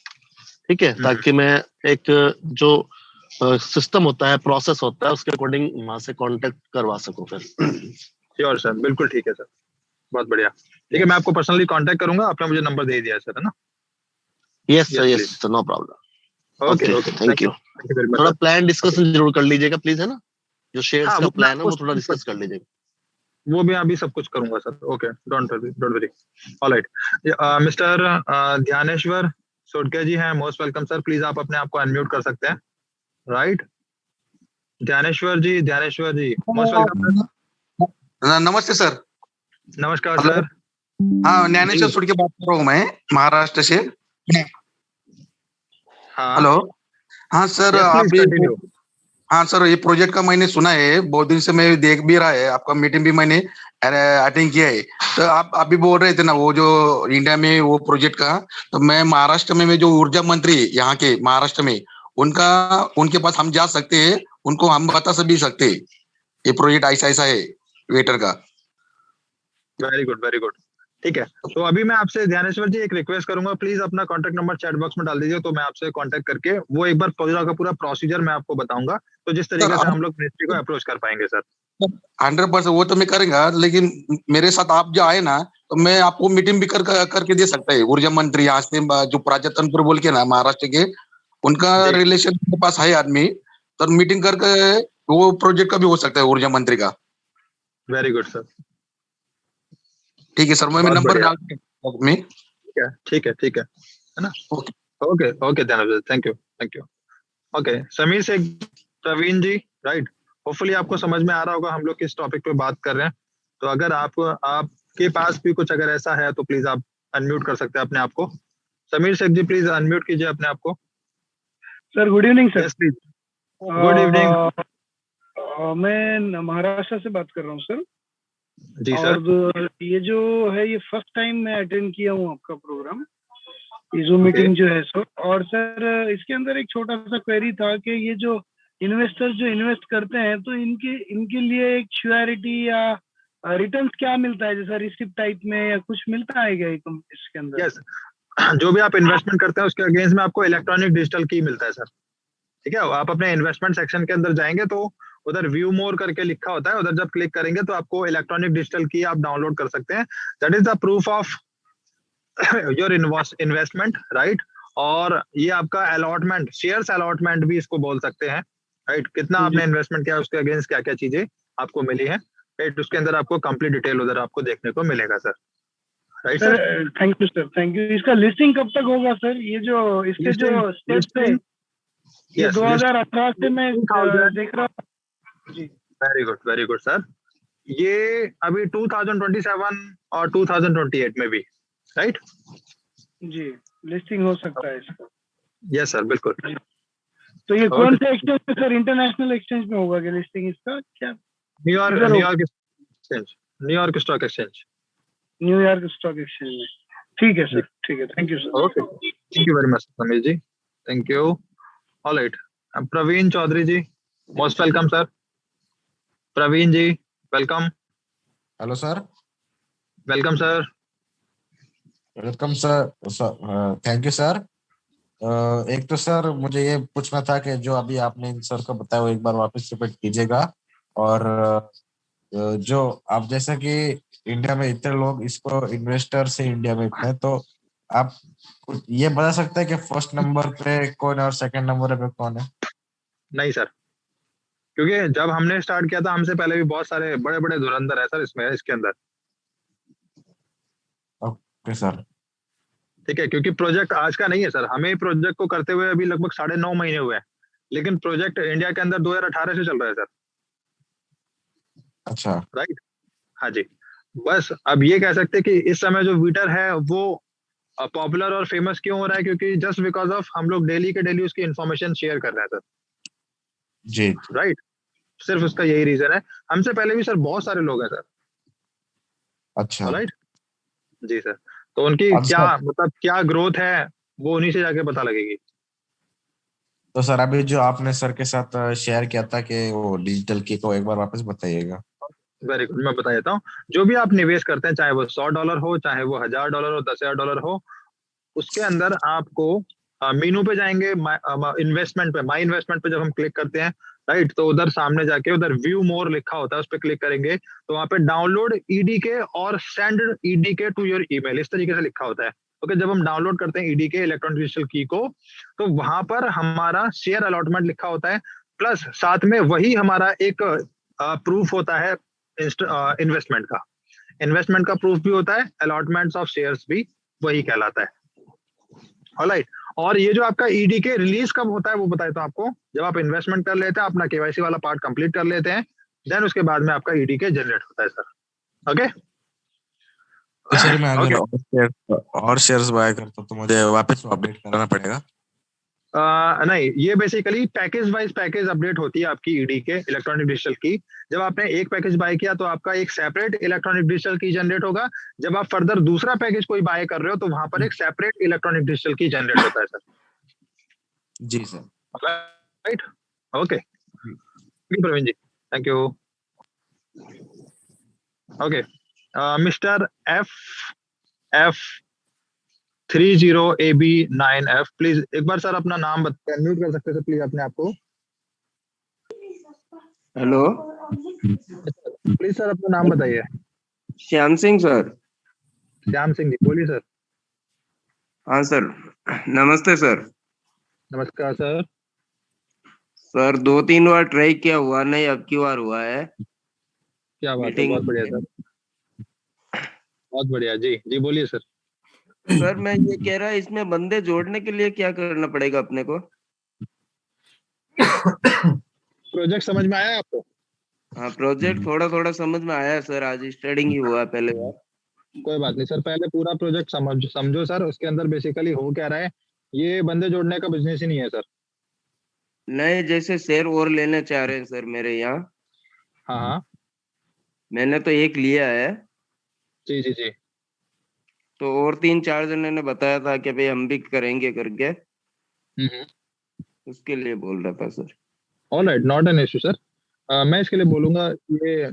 ठीक है, ताकि मैं एक जो सिस्टम होता है, प्रोसेस होता है, उसके अकॉर्डिंग वहां से कांटेक्ट करवा सकूं फिर। श्योर सर, बिल्कुल ठीक है सर, बहुत बढ़िया। ठीक है, मैं आपको पर्सनली कांटेक्ट करूंगा, आपने मुझे नंबर दे दिया है सर, है ना? Yes sir, no problem. Okay, thank you. थोड़ा प्लान डिस्कसन जरूर कर लीजिएगा प्लीज, है ना, जो शेयर्स का प्लान है वो थोड़ा डिस्कस कर लीजिएगा। वो भी अभी सब कुछ करूंगा sir. Okay, don't worry. Alright, mister Dhyaneshwar Sodke ji हैं, मोस्ट वेलकम सर। प्लीज आप अपने आप को अनम्यूट कर सकते हैं। राइट, ध्यानेश्वर जी मोस्ट वेलकम। नमस्ते सर। नमस्कार हेलो। सर। हाँ, ज्ञानेश्वर जी सुड़ की बात कर रहा हूँ मैं, महाराष्ट्र से। हाँ, हेलो। हाँ सर, यस आप प्लीज भी। कंटिन्यू। हाँ सर, ये प्रोजेक्ट का मैंने सुना है, बहुत दिन से मैं देख भी रहा है, आपका मीटिंग भी मैंने अटेंड किया है। तो आप अभी बोल रहे थे ना वो जो इंडिया में वो प्रोजेक्ट का, तो मैं महाराष्ट्र में जो ऊर्जा मंत्री यहाँ के महाराष्ट्र में, उनका उनके पास हम जा सकते हैं, उनको हम बता भी सकते हैं ये प्रोजेक्ट ऐसा ऐसा है वेटर का। Very good very good. ठीक है, तो अभी मैं आपसे ध्यानेश्वर जी एक रिक्वेस्ट करूंगा, प्लीज अपना कॉन्टैक्ट नंबर चैट बॉक्स में डाल दीजिए, तो मैं आपसे कांटेक्ट करके वो एक बार पूरा का पूरा प्रोसीजर मैं आपको बताऊंगा, तो जिस सर तरीके से हम लोग मिनिस्ट्री को अप्रोच कर पाएंगे सर। 100% वो तो मैं करेंगा, लेकिन मेरे साथ आप जो आए ना, तो मैं आपको मीटिंग भी करके दे सकता है। ऊर्जा मंत्री यहाँ से जो प्राजक्तनपुर बोल के ना महाराष्ट्र के, उनका जी रिलेशन के पास है आदमी, तो मीटिंग करके वो प्रोजेक्ट का भी हो सकता है ऊर्जा मंत्री का। Very good sir. ठीक है सर, मैं बहुत नंबर बढ़िया। डाल में। ठीक है है ना। Okay. Okay okay Dhyaneshwar, thank you. Okay, Sameer से प्रवीण जी। राइट, होपफुली आपको समझ में आ रहा होगा हम लोग किस टॉपिक पे बात कर रहे हैं। तो अगर आपके पास भी कुछ अगर ऐसा है तो प्लीज आप अनम्यूट कर सकते हैं अपने आप को। समीर शेख जी प्लीज अनम्यूट कीजिए अपने आप को। Sir good evening sir. Yes please. Good evening. मैं महाराष्ट्र से बात कर रहा हूँ सर। जी सर। और ये जो है ये फर्स्ट टाइम मैं अटेंड किया हूँ आपका प्रोग्राम, ये जो मीटिंग जो है सर। और सर इसके अंदर एक छोटा सा क्वेरी था कि ये जो इन्वेस्टर्स जो इन्वेस्ट करते हैं तो इनके लिए एक श्योरिटी या रिटर्न्स क्या मिलता है, जैसा रिसिप्ट टाइप में या कुछ मिलता है क्या इसके अंदर? यस, जो भी आप इन्वेस्टमेंट करते हैं उसके अगेंस्ट में आपको इलेक्ट्रॉनिक डिजिटल की मिलता है सर। ठीक है, आप अपने इन्वेस्टमेंट सेक्शन के अंदर जाएंगे तो उधर व्यू मोर करके लिखा होता है, उधर जब क्लिक करेंगे तो आपको इलेक्ट्रॉनिक डिजिटल की आप डाउनलोड कर सकते हैं। That is the proof of your investment, right. और ये आपका अलॉटमेंट, शेयर्स अलॉटमेंट भी इसको बोल सकते हैं, राइट। कितना आपने इन्वेस्टमेंट किया, उसके अगेंस्ट क्या क्या चीजें आपको मिली है, राइट। उसके अंदर आपको कंप्लीट डिटेल उधर आपको देखने को मिलेगा sir. Right sir, thank you sir, thank you. इसका लिस्टिंग कब तक होगा सर? ये जो इसके जो स्टेप्स है, ये 2018 से मैं देख रहा हूँ जी। Very good sir. ये अभी 2027 और 2028 में भी, राइट जी, लिस्टिंग हो सकता है इसका। यस सर, बिल्कुल। तो ये कौन सा एक्सचेंज में सर? इंटरनेशनल एक्सचेंज में होगा क्या लिस्टिंग इसका? क्या New York exchange, New York stock exchange. New York stock exchange में। ठीक है सर, ठीक है, thank you sir. Okay, thank you very much Sameer ji, thank you. Alright, Praveen Chaudhary ji, most welcome sir. Praveen ji welcome. Hello sir. Welcome sir. Welcome sir. Thank you sir. एक तो sir मुझे ये पूछना था कि जो अभी आपने इन सर को बताया वो एक बार वापस रिपीट कीजिएगा। और जो आप जैसा कि इंडिया में इतने लोग इसको इन्वेस्टर से इंडिया में इतने, तो आप कुछ ये बता सकते हैं कि फर्स्ट नंबर पे कौन है और सेकंड नंबर पे कौन है? नहीं सर, क्योंकि जब हमने स्टार्ट किया था हमसे पहले भी बहुत सारे बड़े बड़े धुरंधर है सर इसमें, इसके अंदर। Okay sir. ठीक है, क्योंकि प्रोजेक्ट आज का नहीं है सर, हमें प्रोजेक्ट को करते हुए अभी लगभग 9.5 महीने हुए हैं, लेकिन प्रोजेक्ट इंडिया के अंदर 2018 से चल रहा है सर। अच्छा, राइट, हाँ जी। बस अब ये कह सकते हैं कि इस समय जो वीटर है वो पॉपुलर और फेमस क्यों हो रहा है, क्योंकि जस्ट बिकॉज ऑफ हम लोग डेली के डेली उसकी इन्फॉर्मेशन शेयर कर रहे हैं सर। जी। राइट, सिर्फ उसका यही रीजन है। हमसे पहले भी सर बहुत सारे लोग हैं सर। अच्छा। राइट जी सर, तो उनकी क्या मतलब क्या ग्रोथ है वो उन्हीं से जाके पता लगेगी। तो सर अभी जो आपने सर के साथ शेयर किया था कि वो डिजिटल की को एक बार वापस बताइएगा। वेरी गुड, मैं बता देता हूँ। जो भी आप निवेश करते हैं, चाहे वो $100 हो, चाहे वो $1000 हो, $10,000 हो, उसके अंदर आपको मीनू पे जाएंगे, इन्वेस्टमेंट पे, माई इन्वेस्टमेंट पे जब हम क्लिक करते हैं, राइट, तो उधर सामने जाके उधर व्यू मोर लिखा होता है, उस पर क्लिक करेंगे तो वहां पे डाउनलोड ईडीके और सेंड ईडीके टू योर ईमेल, इस तरीके से लिखा होता है। ओके, जब हम डाउनलोड करते हैं ईडीके, इलेक्ट्रॉनिक डिजिटल की को, तो वहां पर हमारा शेयर अलॉटमेंट लिखा होता है, प्लस साथ में वही हमारा एक प्रूफ होता है इन्वेस्टमेंट का। इन्वेस्टमेंट का प्रूफ भी होता है, अलॉटमेंट्स ऑफ शेयर्स भी वही कहलाता है। ऑलराइट, और ये जो आपका ईडी के रिलीज कब होता है वो बताए तो आपको, जब आप इन्वेस्टमेंट कर लेते हैं, अपना केवाईसी वाला पार्ट कंप्लीट कर लेते हैं, देन उसके बाद में आपका ईडी के जनरेट होता है सर। ओके तो सर मैं अगर और शेयर्स बाय करता तो मुझे वापस अपडेट कराना पड़ेगा? नहीं, ये basically package wise package update होती है आपकी ईडी के इलेक्ट्रॉनिक डिजिटल की। जब आपने एक पैकेज बाय किया तो आपका एक separate electronic digital key generate होगा। जब आप फर्दर दूसरा पैकेज कोई बाय कर रहे हो तो वहां पर एक separate electronic digital key generate होता है सर। जी sir. Right, okay Praveen ji, thank you. Okay, mister F 30AB9F, please एक बार सर अपना नाम अनम्यूट कर सकते हैं प्लीज अपने आप को। हेलो, प्लीज सर अपना नाम बताइए। श्याम सिंह सर। श्याम सिंह जी, बोलिए सर। हाँ सर, नमस्ते सर। नमस्कार सर। सर 2-3 बार ट्राई किया, हुआ नहीं, अब की बार हुआ है। क्या बात है, बहुत बढ़िया सर, बहुत बढ़िया। जी जी बोलिए सर। सर मैं ये कह रहा, इसमें बंदे जोड़ने के लिए क्या करना पड़ेगा अपने को? प्रोजेक्ट समझ में आया आपको? हाँ, प्रोजेक्ट थोड़ा थोड़ा समझ में आया सर, आज स्टार्टिंग ही हुआ पहले बार। कोई बात नहीं सर, पहले पूरा प्रोजेक्ट समझो सर। उसके अंदर बेसिकली हो क्या रहा है, ये बंदे जोड़ने का बिजनेस ही नहीं है सर। नहीं, जैसे शेयर और लेने चाह रहे हैं सर मेरे यहाँ। हाँ हाँ, मैंने तो एक लिया है, जी जी जी। तो और 3-4 जनों ने बताया था कि भाई हम भी करेंगे करके, उसके लिए बोल रहा था sir. Alright, not an issue sir. मैं इसके लिए बोलूंगा, ये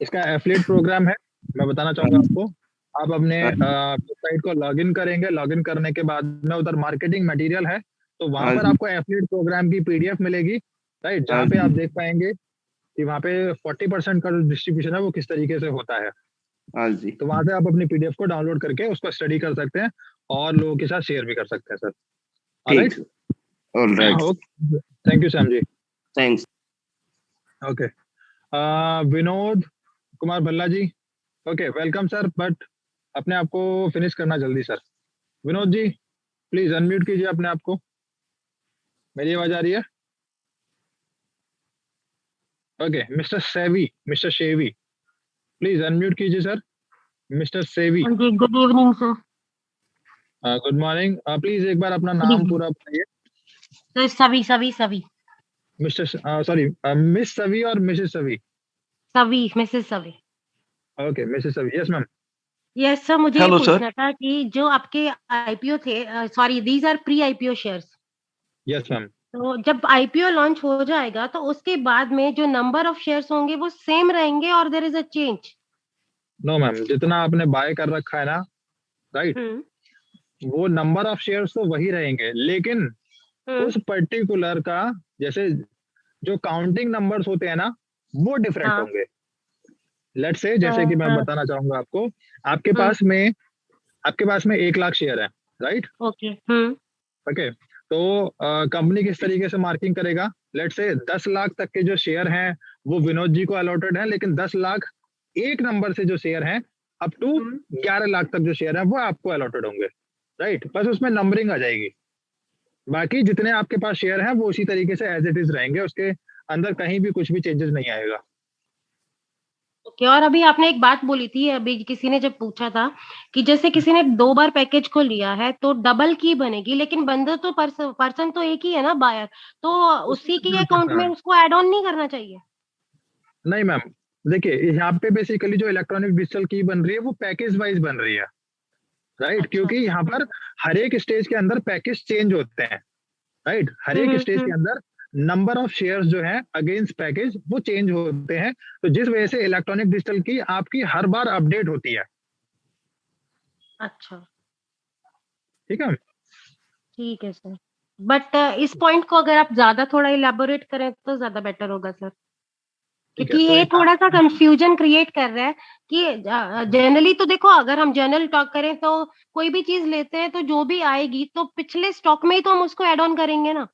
इसका एफिलिएट प्रोग्राम है। मैं बताना चाहूंगा आपको, आप अपने वेबसाइट को लॉगिन करेंगे। लॉगिन करने के बाद में उधर मार्केटिंग मटेरियल है, तो वहां पर आपको एफिलिएट प्रोग्राम की पीडीएफ मिलेगी, राइट, जहाँ पे आप देख पाएंगे कि वहाँ पे 40% का जो डिस्ट्रीब्यूशन है वो किस तरीके से होता है। हाँ जी, तो वहां से आप अपनी पीडीएफ को डाउनलोड करके उसको स्टडी कर सकते हैं और लोगों के साथ शेयर भी कर सकते हैं सर। ठीक, alright, thank you Sam ji, thanks. Okay. Vinod Kumar Bhalla ji, okay welcome sir, but अपने आप को फिनिश करना जल्दी sir. Vinod ji please unmute कीजिए अपने आप को। मेरी आवाज आ रही है? Okay, mister Shevi please unmute कीजिए sir. Mister Sevi, good evening sir. Good morning. Please एक बार अपना नाम पूरा बताइए। तो सवी मिस्टर सॉरी, मिस सवी और Mrs Savi? Mrs Savi. Okay, Mrs Savi, yes ma'am. Yes sir, मुझे ये हेलो सर। पूछना था कि जो आपके आईपीओ थे, sorry these are pre IPO shares, yes ma'am. तो जब आईपीओ लॉन्च हो जाएगा तो उसके बाद में जो नंबर ऑफ शेयर्स होंगे वो सेम रहेंगे और there is a change? No ma'am, जितना आपने बाय कर रखा है ना, राइट, वो नंबर ऑफ शेयर्स तो वही रहेंगे, लेकिन उस पर्टिकुलर का जैसे जो काउंटिंग नंबर्स होते हैं ना, वो डिफरेंट होंगे। लेट्स से, जैसे कि मैं बताना चाहूंगा आपको, आपके पास में 1 लाख शेयर है, राइट? ओके। ओके, तो कंपनी किस तरीके से मार्किंग करेगा, लेट्स से 10 लाख तक के जो शेयर हैं वो विनोद जी को अलॉटेड है, लेकिन 10 लाख एक नंबर से जो शेयर हैं अप टू 11 लाख तक जो शेयर है वो आपको अलॉटेड होंगे, राइट? बस उसमें नंबरिंग आ जाएगी। बाकी जितने आपके पास शेयर हैं वो उसी तरीके से एज इट इज रहेंगे, उसके अंदर कहीं भी कुछ भी चेंजेस नहीं आएगा। ओके, और अभी आपने एक बात बोली थी, अभी किसी ने जब पूछा था कि जैसे किसी ने 2 बार पैकेज को लिया है तो डबल की बनेगी, लेकिन बंदर तो पर्सन तो एक ही है ना, बायर, तो उसी के अकाउंट में उसको ऐड ऑन नहीं करना चाहिए? नहीं मैम, देखिए यहाँ पे बेसिकली जो इलेक्ट्रॉनिक डिजिटल की बन रही है वो पैकेज वाइज बन रही है, राइट? क्योंकि यहाँ पर हर एक स्टेज के अंदर पैकेज चेंज होते हैं, राइट? हर एक स्टेज के अंदर नंबर ऑफ शेयर्स जो है अगेंस्ट पैकेज वो चेंज होते हैं, तो जिस वजह से इलेक्ट्रॉनिक डिजिटल की आपकी हर बार अपडेट होती है। अच्छा, ठीक है, ठीक है सर, बट इस पॉइंट को अगर आप ज्यादा थोड़ा इलेबोरेट करें तो ज्यादा बेटर होगा सर, क्योंकि ये थोड़ा सा कंफ्यूजन क्रिएट कर रहा है कि जनरली तो देखो, अगर हम जनरल टॉक करें तो कोई भी चीज लेते हैं तो जो भी आएगी तो पिछले स्टॉक में ही तो हम उसको ऐड ऑन करेंगे ना।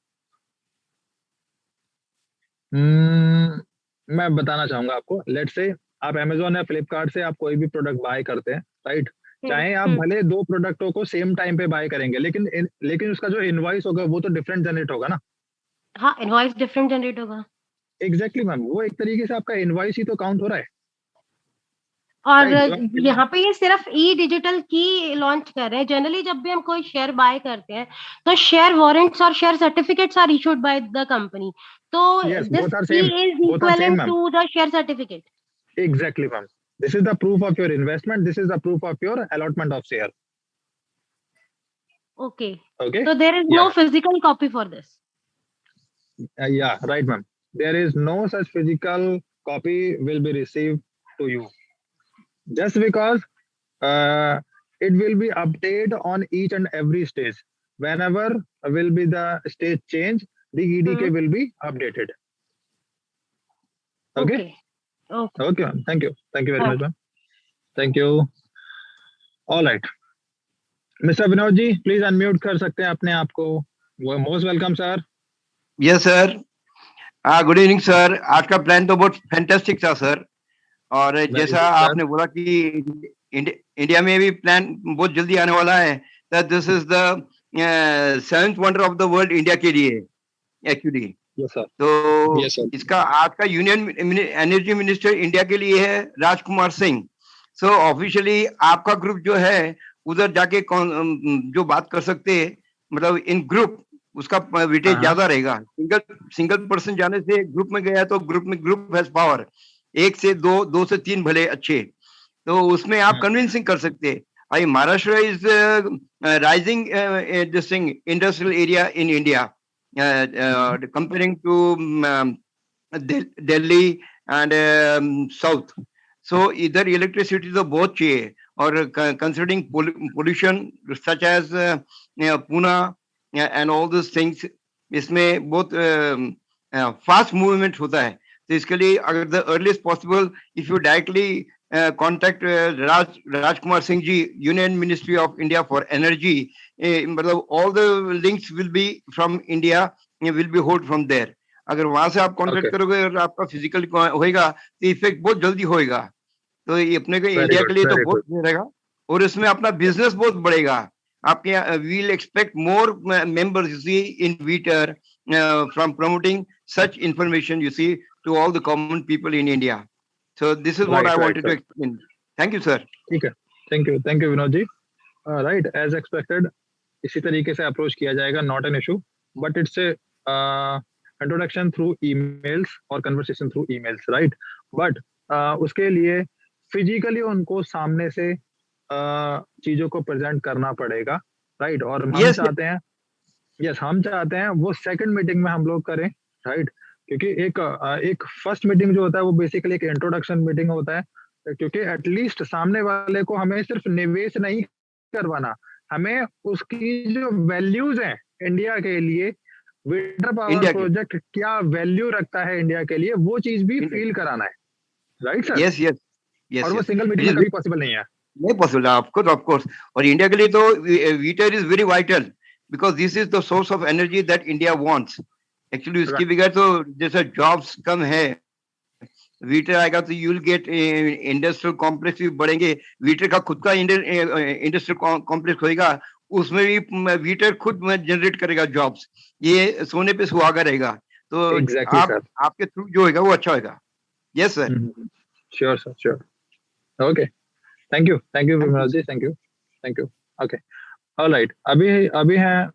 मैं बताना चाहूंगा आपको, लेट्स से आप अमेजोन या फ्लिपकार्ट से आप कोई भी प्रोडक्ट बाय करते हैं, राइट, चाहे आप भले 2 प्रोडक्टों को सेम टाइम पे बाय करेंगे, लेकिन उसका जो इनवॉइस होगा वो तो डिफरेंट जनरेट होगा ना। हाँ, इनवॉइस डिफरेंट जनरेट होगा। एग्जैक्टली मैम, वो एक तरीके से आपका इनवॉइस ही तो काउंट हो रहा है। और राइट, यहाँ पे ये सिर्फ ई डिजिटल की लॉन्च कर रहे हैं। जनरली जब भी हम कोई शेयर बाय करते हैं तो शेयर वारंट्स और share certificates are issued by the company, तो Yes, this both are key same. is Both are same, equivalent ma'am. to the share certificate. Exactly, ma'am. This is the proof of your investment. This is the proof of your allotment of share. Okay. Okay. So there is no Yeah. physical copy for this. Yeah, right, ma'am. There is no such physical copy will be received to you. Just because it will be updated on each and every stage. Whenever will be the stage change, the EDK will be updated. Okay. Okay, ma'am. Thank you. Thank you very much, ma'am. Thank you. All right. Mr. Vinod ji, please unmute कर सकते हैं अपने आप को। Most welcome, sir. Yes, sir. Good evening sir. आज का plan तो बहुत फैंटास्टिक था सर, और जैसा आपने बोला कि इंडिया में भी प्लान बहुत जल्दी आने वाला है, this is the 7th wonder of the world India के लिए एक्चुअली। तो इसका आज का यूनियन एनर्जी मिनिस्टर इंडिया के लिए है राजकुमार सिंह। सो ऑफिशियली आपका ग्रुप जो है उधर जाके जो बात कर सकते हैं, मतलब इन ग्रुप उसका वेटेज ज्यादा रहेगा। सिंगल पर्सन जाने से ग्रुप में गया तो ग्रुप हैज पावर, 1 से 2 से 3 भले अच्छे, तो उसमें आप कन्विंसिंग कर सकते हैं। I Maharashtra is rising this thing industrial area in India comparing to Delhi and south. So इधर इलेक्ट्रिसिटी तो बहुत चाहिए, और considering pollution such as Poona and all those things, इसमें बहुत फास्ट मूवमेंट होता है। तो इसके लिए अगर the earliest possible if you directly contact Rajkumar Singh ji, union ministry of India for energy, मतलब all the links will be from India, will be hold from there. अगर वहां से आप कॉन्टेक्ट करोगे और आपका फिजिकल होएगा तो इफेक्ट बहुत जल्दी होएगा। तो ये अपने को इंडिया के लिए तो बहुत रहेगा, और इसमें अपना बिजनेस बहुत बढ़ेगा। आपके we'll expect more members, you see, in VTER from promoting such information, you see, to all the common people in India. So this is what I wanted to explain. Thank you, sir. ठीक है, thank you Vinod ji. Right, as expected, इसी तरीके से approach किया जाएगा, not an issue, but it's a introduction through emails और conversation through emails, right? But उसके लिए फिजिकली उनको सामने से चीजों को प्रेजेंट करना पड़ेगा, राइट? और हम चाहते हैं, हम चाहते हैं वो सेकंड मीटिंग में हम लोग करें, राइट? क्योंकि एक फर्स्ट मीटिंग जो होता है वो बेसिकली एक इंट्रोडक्शन मीटिंग होता है, क्योंकि एटलीस्ट सामने वाले को हमें सिर्फ निवेश नहीं करवाना, हमें उसकी जो वैल्यूज हैं इंडिया के लिए, विंटर पावर प्रोजेक्ट क्या वैल्यू रखता है इंडिया के लिए, वो चीज भी फील कराना है, राइट सर? यस। और वो सिंगल मीटिंग में कभी पॉसिबल नहीं है। नहीं पॉसिबल, ऑफ कोर्स। और इंडिया के लिए तो water is very vital, because this is the source of energy that India wants actually. उसके बगैर तो जैसे जॉब्स कम है, वीटर आएगा तो you will get industrial complex भी बढ़ेंगे। वीटर का खुद का इंडस्ट्रियल कॉम्प्लेक्स होगा, उसमें भी वीटर खुद जनरेट करेगा जॉब्स। ये सोने पे सुहागा रहेगा। तो आपके थ्रू जो होगा वो अच्छा होगा। Yes sir, sure sir, sure. Okay, thank you Vimal ji, thank you. Okay, alright. अभी हैं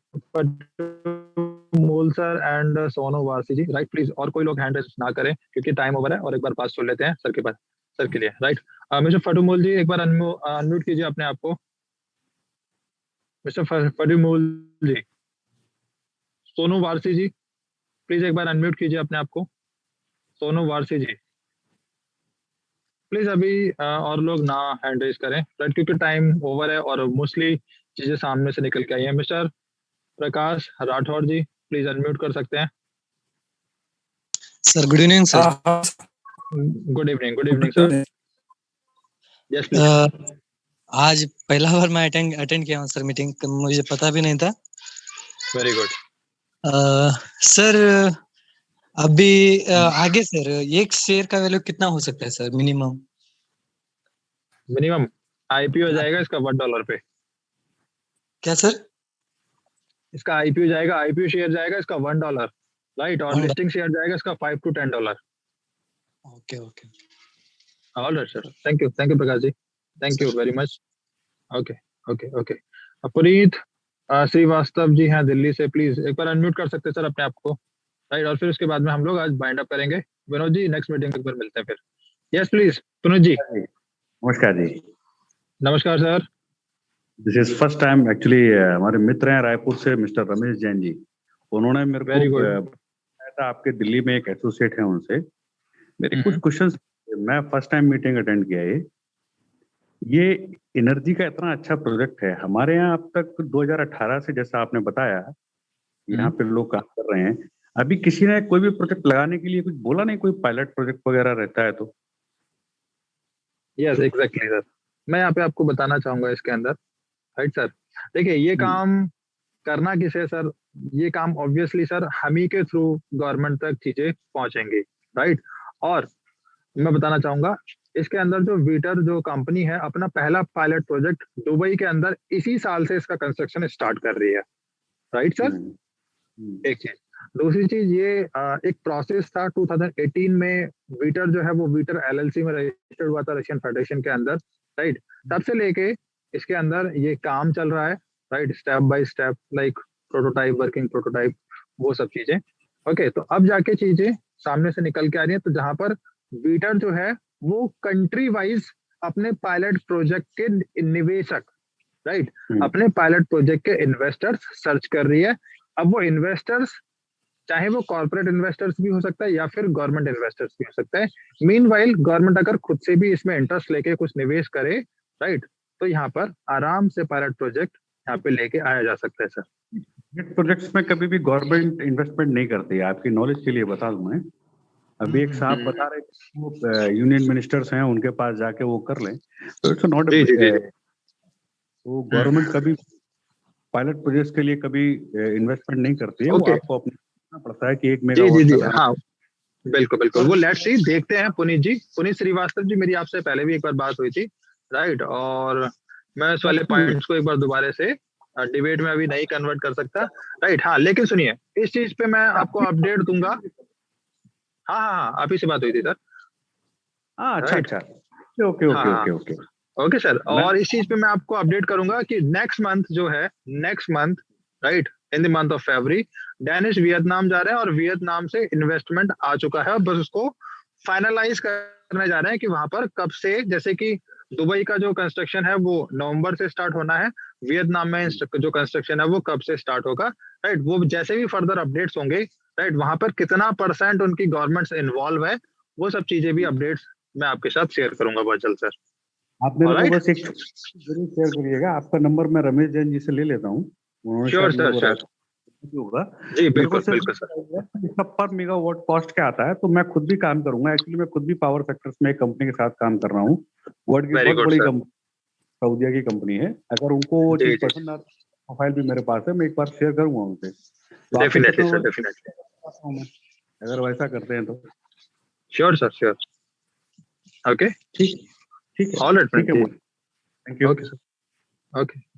मूल सर एंड सोनू वासी जी, राइट? प्लीज और कोई लोग हैंड रेज ना करें क्योंकि टाइम ओवर है, और एक बार बात सुन लेते हैं सर के पास, सर के लिए, राइट? मिस्टर फटूमूल जी, एक बार अनम्यूट कीजिए अपने आप को। मिस्टर फटूमूल जी, सोनू वारसी जी, प्लीज एक बार अनम्यूट कीजिए अपने आप को। सोनू वारसी जी, प्लीज अभी और लोग ना हैंड रेज करें, राइट? क्योंकि टाइम ओवर है और मोस्टली चीजें सामने से निकल के आई है। Mister Prakash Rathore ji, please unmute कर सकते हैं। Sir good evening sir. Good evening sir. Yes please. आज पहला बार मैं अटेंड किया हूँ सर मीटिंग, मुझे पता भी नहीं था। Very good sir. अभी आगे सर एक शेयर का वैल्यू कितना हो सकता है सर मिनिमम? मिनिमम आईपीओ जाएगा इसका $1 पे। क्या सर? इसका आईपीओ जाएगा, आईपीओ शेयर जाएगा इसका $1, राइट, और $1 लिस्टिंग शेयर जाएगा इसका $5 to $10। Okay okay all right sir, thank you Prakash ji, thank you very much. Okay okay okay. Puneet Srivastava ji हैं दिल्ली से, प्लीज एक बार अनम्यूट कर सकते हैं सर अपने आप को, राइट, और फिर उसके बाद में हम लोग आज बाइंड अप करेंगे। विनोद जी नेक्स्ट मीटिंग एक बार मिलते हैं फिर। यस प्लीज पुनीत जी। नमस्कार जी। नमस्कार sir. This is first time actually, हमारे मित्र हैं रायपुर से मिस्टर रमेश जैन जी, उन्होंने मेरे को बताया था आपके दिल्ली में एक एसोसिएट है, उनसे मेरे कुछ क्वेश्चंस, मैं फर्स्ट टाइम मीटिंग अटेंड किया है। ये एनर्जी का इतना अच्छा प्रोजेक्ट है हमारे यहाँ, अब तक 2018 से जैसा आपने बताया यहाँ पे लोग काम कर रहे हैं, अभी किसी ने कोई भी प्रोजेक्ट लगाने के लिए कुछ बोला नहीं, कोई पायलट प्रोजेक्ट वगैरह रहता है तो? यस एग्जैक्टली सर, मैं यहाँ पे आपको बताना चाहूंगा इसके अंदर, राइट सर। देखिए ये काम करना किसे सर, ये काम ऑब्वियसली सर हम ही के थ्रू गवर्नमेंट तक चीजें पहुंचेंगी, राइट। और मैं बताना चाहूंगा इसके अंदर जो वीटर जो कंपनी है अपना पहला पायलट प्रोजेक्ट दुबई के अंदर इसी साल से इसका कंस्ट्रक्शन स्टार्ट कर रही है, राइट सर। एक चीज, दूसरी चीज ये एक प्रोसेस था 2018 में, वीटर जो है वो वीटर एलएलसी में रजिस्टर्ड हुआ था रशियन फेडरेशन के अंदर, राइट। तब से लेके इसके अंदर ये काम चल रहा है, right, step by step, like prototype, working prototype, वो सब चीजें। ओके, तो अब जाके चीजें सामने से निकल के आ रही है, तो जहां पर वीटर जो है वो कंट्री वाइज अपने पायलट प्रोजेक्ट के निवेशक, राइट, अपने पायलट प्रोजेक्ट के इन्वेस्टर्स सर्च कर रही है। अब वो इन्वेस्टर्स चाहे वो कॉर्पोरेट इन्वेस्टर्स भी हो सकता है या फिर गवर्नमेंट इन्वेस्टर्स भी हो सकता है। मीनवाइल गवर्नमेंट अगर खुद से भी इसमें इंटरेस्ट लेके कुछ निवेश करे, राइट, तो यहाँ पर आराम से पायलट प्रोजेक्ट यहाँ पे लेके आया जा सकता है सर। प्रोजेक्ट्स में कभी भी गवर्नमेंट इन्वेस्टमेंट नहीं करती है, आपकी नॉलेज के लिए बता दूं मैं। अभी एक साहब बता रहे थे वो यूनियन मिनिस्टर्स हैं, उनके पास जाके वो कर लें, तो इट्स नॉट, वो गवर्नमेंट कभी पायलट प्रोजेक्ट के लिए कभी इन्वेस्टमेंट नहीं करती है। वो आपको अपना पड़ता है कि 1 मेगावाट। हाँ बिल्कुल बिल्कुल, वो लेट्स सी देखते हैं। पुनीत जी, पुनीत श्रीवास्तव जी, मेरी आपसे पहले भी एक बार बात हुई थी, राइट, और मैं इस वाले पॉइंट्स को एक बार दोबारा से डिबेट में अभी नहीं कन्वर्ट कर सकता, राइट। हाँ लेकिन सुनिए, इस चीज पे मैं आपको अपडेट दूंगा। हाँ आप ही से बात हुई थी सर। अच्छा ओके सर, और इस चीज पे मैं आपको अपडेट करूंगा कि नेक्स्ट मंथ जो है, next month, right, in the month of February, Danish Vietnam जा रहे हैं और वियतनाम से इन्वेस्टमेंट आ चुका है, बस उसको फाइनलाइज करने जा रहे हैं कि वहां पर कब से, जैसे कि दुबई का जो कंस्ट्रक्शन है वो नवंबर से स्टार्ट होना है, वियतनाम में जो कंस्ट्रक्शन है वो कब से स्टार्ट होगा, राइट। वो जैसे भी फर्दर अपडेट्स होंगे, राइट, वहां पर कितना % उनकी गवर्नमेंट से इन्वॉल्व है, वो सब चीजें भी अपडेट्स मैं आपके साथ शेयर करूंगा बहुत जल्द सर। आप मेरे को बस एक जरूर शेयर करिएगा, आपका नंबर मैं रमेश जैन जी से ले लेता हूँ। श्योर सर, होगा जी, बिल्कुल बिल्कुल सर। इसका पर मेगावाट कॉस्ट क्या आता है, तो मैं खुद भी काम करूंगा। एक्चुअली मैं खुद भी पावर सेक्टर्स में एक कंपनी के साथ काम कर रहा हूँ, वर्ल्ड की बहुत बड़ी कंपनी, सऊदिया की कंपनी है। अगर उनको वो चीज पसंद आता, प्रोफाइल भी मेरे पास है, मैं एक बार शेयर करूंगा उनसे। डेफिनेटली सर, डेफिनेटली, अगर वैसा करते हैं तो। Sure sir, sure. ओके, ठीक है, all right, thank you. Okay sir, okay.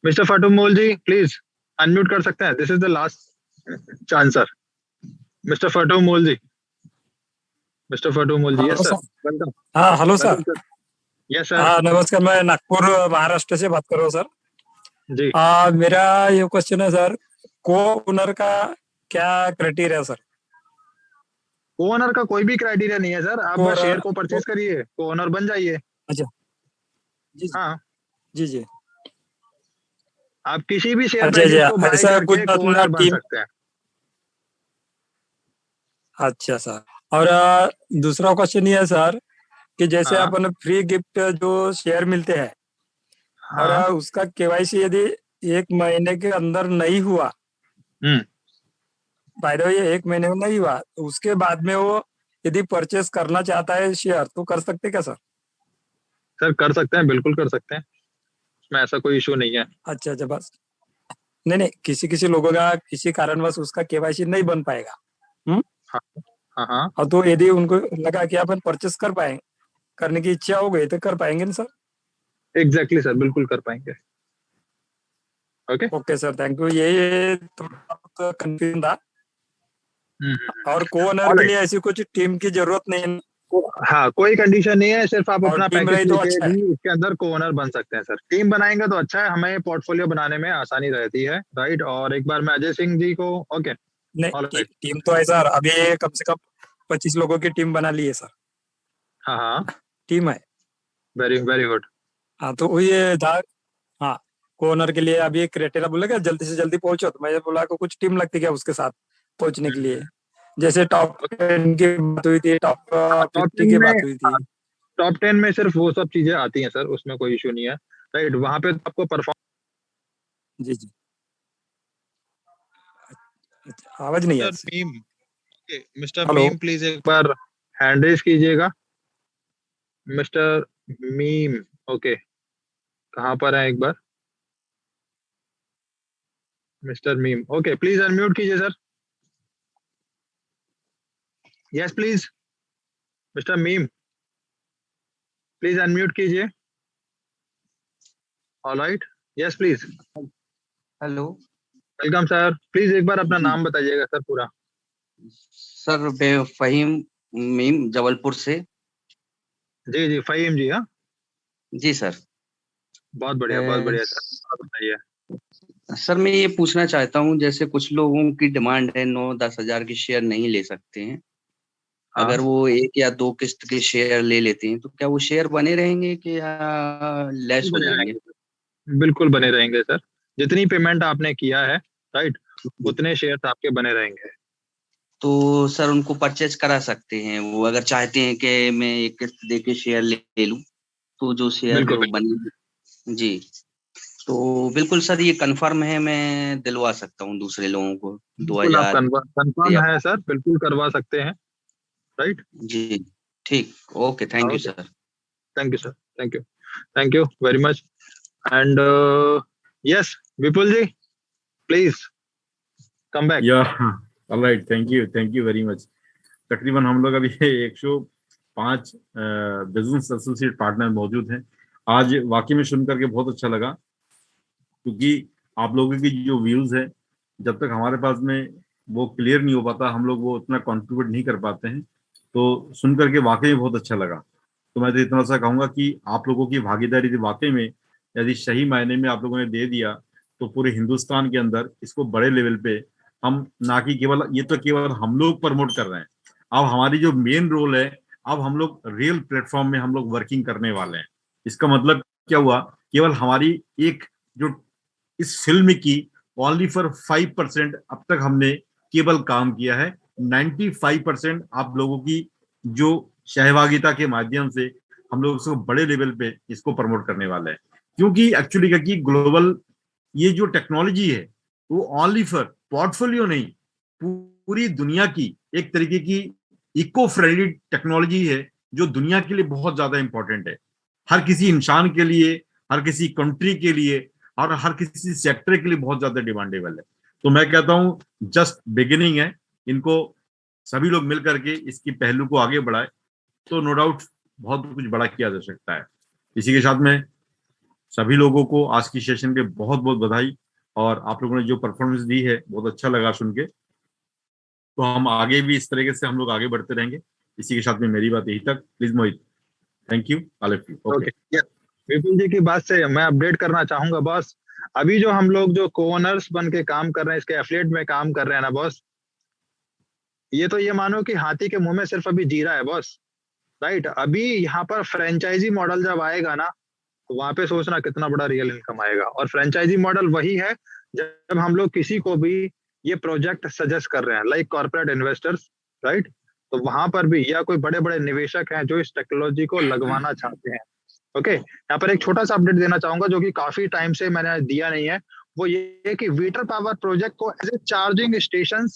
Mister Fatumol ji please unmute कर सकते हैं, this is the last chance sir. Mister Fatumol ji, mister Fatumol ji, yes sir, welcome. हाँ हेलो सर। Yes sir. हाँ नमस्कार, मैं नागपुर महाराष्ट्र से बात कर रहा हूँ सर जी। मेरा ये क्वेश्चन है सर, को ओनर का क्या क्राइटेरिया सर? को ओनर का कोई भी क्राइटेरिया नहीं है सर, आप बस शेयर को परचेज करिए, को ओनर बन जाइए। अच्छा जी, हाँ जी, आप किसी भी शेयर अच्छा, को बाय ऐसा कुछ करके को ओनर बन सकते हैं। अच्छा सर, और दूसरा क्वेश्चन ये है सर कि जैसे अपन फ्री गिफ्ट जो शेयर मिलते हैं, और उसका केवाईसी यदि 1 महीने के अंदर नहीं हुआ, बाय द वे 1 महीने में नहीं हुआ, तो उसके बाद में वो यदि परचेस करना चाहता है शेयर, तो कर सकते क्या सर? सर कर सकते हैं, बिल्कुल कर सकते हैं, इसमें ऐसा कोई इशू नहीं है। अच्छा, बस नहीं, किसी लोगों का किसी कारणवश उसका केवाईसी नहीं बन पाएगा, हाँ, और तो यदि उनको लगा कि अपन परचेस करने की इच्छा हो गई तो कर पाएंगे ना सर? एग्जैक्टली सर, बिल्कुल कर पाएंगे। Okay okay sir, thank you. ये थोड़ा बहुत कंफ्यूजन था। और को ओनर के लिए ऐसी कुछ टीम की जरूरत नहीं है। हाँ, कोई कंडीशन नहीं है, सिर्फ आप और अपना टीम पैकेज रही तो लेके अच्छा है। भी उसके अंदर को ओनर बन सकते हैं सर। टीम बनाएंगे तो अच्छा है, हमें पोर्टफोलियो बनाने में आसानी रहती है, राइट। और एक बार मैं अजय सिंह जी को, ओके नहीं, टीम तो है सर, अभी कम से कम 25 लोगों की टीम बना ली है सर। हाँ हाँ, टीम है। Very very good. हाँ, तो ये था। हाँ, को ओनर के लिए अभी एक क्राइटेरिया बोलेगा जल्दी से जल्दी पहुंचो, तो मैं बोला को कुछ टीम लगती क्या उसके साथ पहुंचने के लिए, जैसे टॉप 10 की बात हुई थी, टॉप 50 की बात हुई थी। टॉप 10 में सिर्फ वो सब चीजें आती हैं सर, उसमें कोई इशू नहीं है, राइट। वहां पे तो आपको परफॉर्म। जी जी, आवाज नहीं है। Meem, mister hello. Meem please एक बार हैंड रेज कीजिएगा। मिस्टर मीम, ओके, कहाँ पर है एक बार? Mister Meem, okay, please unmute कीजिए sir. Yes please, mister Meem please unmute कीजिए। Alright, yes please. Hello welcome sir, please एक बार अपना जी नाम बताइएगा सर पूरा। सर, मैं फहीम मीम जबलपुर से। जी जी, फहीम जी, हाँ जी सर। बहुत बढ़िया बहुत बढ़िया सर, आप बताइए। सर मैं ये पूछना चाहता हूँ, जैसे कुछ लोगों की डिमांड है 9-10 हजार की शेयर नहीं ले सकते हैं। हाँ। अगर वो 1 या 2 किस्त के शेयर ले लेते हैं तो क्या वो शेयर बने रहेंगे कि लेस हो बने जाएंगे? रहेंगे, बिल्कुल बने रहेंगे सर। जितनी पेमेंट आपने किया है, राइट, उतने शेयर्स आपके बने रहेंगे। तो सर उनको परचेज करा सकते हैं वो, अगर चाहते हैं कि मैं 1 किस्त दे के शेयर ले लूं, तो जो शेयर बिल्कुल बने। जी, तो बिल्कुल सर ये कंफर्म है, मैं दिलवा सकता हूँ दूसरे लोगों को बिल्कुल, आप 2000 कंफर्म या। है सर, बिल्कुल करवा सकते हैं, राइट। जी ठीक, okay, thank you okay, sir. Thank you sir, thank you very much. And yes, Vipul ji please come back. Yeah alright, thank you very much. तकरीबन हम लोग अभी 105 बिजनेस एसोसिएट पार्टनर मौजूद हैं। आज वाकई में सुन करके बहुत अच्छा लगा, क्योंकि आप लोगों की जो व्यूज है, जब तक हमारे पास में वो क्लियर नहीं हो पाता, हम लोग वो उतना कंट्रीब्यूट नहीं कर पाते हैं। तो सुन करके वाकई में बहुत अच्छा लगा। तो मैं तो इतना सा कहूंगा कि आप लोगों की भागीदारी थी वाकई में, यदि सही मायने में आप लोगों ने दे दिया, तो पूरे हिंदुस्तान के अंदर इसको बड़े लेवल पे हम, ना कि केवल ये तो केवल हम लोग प्रमोट कर रहे हैं, अब हमारी जो मेन रोल है, अब हम लोग रियल प्लेटफॉर्म में हम लोग वर्किंग करने वाले हैं। इसका मतलब क्या हुआ, केवल हमारी एक जो इस फिल्म की ओनली फॉर 5% अब तक हमने केवल काम किया है। 95% आप लोगों की जो सहभागिता के माध्यम से हम लोग इसको बड़े लेवल पे इसको प्रमोट करने वाले हैं। क्योंकि एक्चुअली क्या कि ग्लोबल ये जो टेक्नोलॉजी है, वो ओनली फॉर पोर्टफोलियो नहीं, पूरी दुनिया की एक तरीके की इको फ्रेंडली टेक्नोलॉजी है, जो दुनिया के लिए बहुत ज्यादा इंपॉर्टेंट है। हर किसी इंसान के लिए, हर किसी कंट्री के लिए और हर किसी सेक्टर के लिए बहुत ज्यादा डिमांडेबल है। तो मैं कहता हूं जस्ट बिगिनिंग है, इनको सभी लोग मिल करके इसकी पहलू को आगे बढ़ाए, तो नो डाउट बहुत कुछ बड़ा किया जा सकता है। इसी के साथ में सभी लोगों को आज की सेशन के बहुत बहुत बधाई, और आप लोगों ने जो परफॉर्मेंस दी है बहुत अच्छा लगा सुन के। तो हम आगे भी इस तरीके से हम लोग आगे बढ़ते रहेंगे। इसी के साथ में मेरी बात यही तक। Please Mohit, thank you, all of you. Okay, Vipul ji की बात से मैं अपडेट करना चाहूंगा बॉस। अभी जो हम लोग जो को-ओनर्स बन के काम कर रहे हैं, इसके एफिलिएट में काम कर रहे हैं ना बॉस, ये तो ये मानो कि हाथी के मुंह में सिर्फ अभी जीरा है बॉस, राइट। अभी यहाँ पर फ्रेंचाइजी मॉडल जब आएगा ना, तो वहां पे सोचना कितना बड़ा रियल इनकम आएगा। और फ्रेंचाइजी मॉडल वही है जब हम लोग किसी को भी ये प्रोजेक्ट सजेस्ट कर रहे हैं, लाइक कॉर्पोरेट इन्वेस्टर्स, राइट। तो वहां पर भी, या कोई बड़े बड़े निवेशक हैं जो इस टेक्नोलॉजी को लगवाना चाहते हैं। ओके, यहाँ पर एक छोटा सा अपडेट देना चाहूंगा जो कि काफी टाइम से मैंने दिया नहीं है। वो ये है कि वीटर पावर प्रोजेक्ट को एज ए चार्जिंग स्टेशन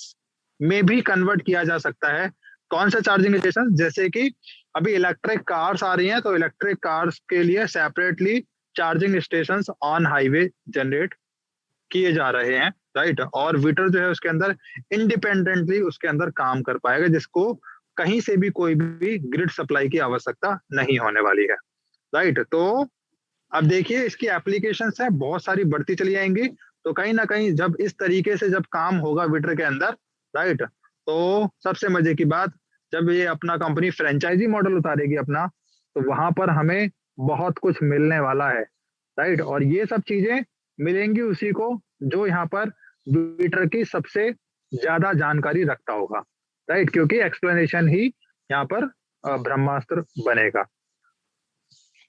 में भी कन्वर्ट किया जा सकता है। कौन सा चार्जिंग स्टेशन? जैसे कि अभी इलेक्ट्रिक कार्स आ रही हैं, तो इलेक्ट्रिक कार्स के लिए separately charging station on highway generate किए जा रहे हैं, राइट। और वीटर जो है उसके अंदर इंडिपेंडेंटली उसके अंदर काम कर पाएगा, जिसको कहीं से भी कोई भी ग्रिड सप्लाई की आवश्यकता नहीं होने वाली है, राइट। तो अब देखिए इसकी एप्लीकेशंस है बहुत सारी बढ़ती चली जाएंगी, तो कहीं ना कहीं जब इस तरीके से जब काम होगा विटर के अंदर, राइट, तो सबसे मजे की बात, जब ये अपना कंपनी फ्रेंचाइजी मॉडल उतारेगी अपना, तो वहां पर हमें बहुत कुछ मिलने वाला है, राइट। और ये सब चीजें मिलेंगी उसी को जो यहाँ पर विटर की सबसे ज्यादा जानकारी रखता होगा, राइट, क्योंकि एक्सप्लेनेशन ही यहाँ पर ब्रह्मास्त्र बनेगा,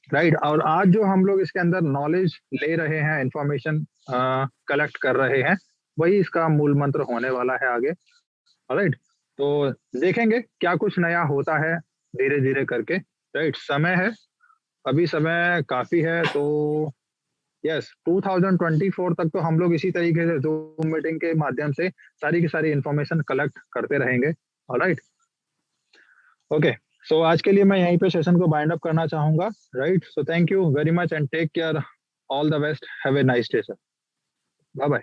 राइट। और आज जो हम लोग इसके अंदर नॉलेज ले रहे हैं, इंफॉर्मेशन कलेक्ट कर रहे हैं, वही इसका मूल मंत्र होने वाला है आगे, राइट। तो देखेंगे क्या कुछ नया होता है धीरे धीरे करके, राइट। समय है, अभी समय काफी है, तो यस 2024 तक तो हम लोग इसी तरीके से Zoom मीटिंग के माध्यम से सारी की सारी इंफॉर्मेशन कलेक्ट करते रहेंगे, ऑलराइट। ओके, सो आज के लिए मैं यहीं पे सेशन को बाइंड अप करना चाहूंगा, right. So thank you very much and take care, all the best, have a nice day sir, bye bye.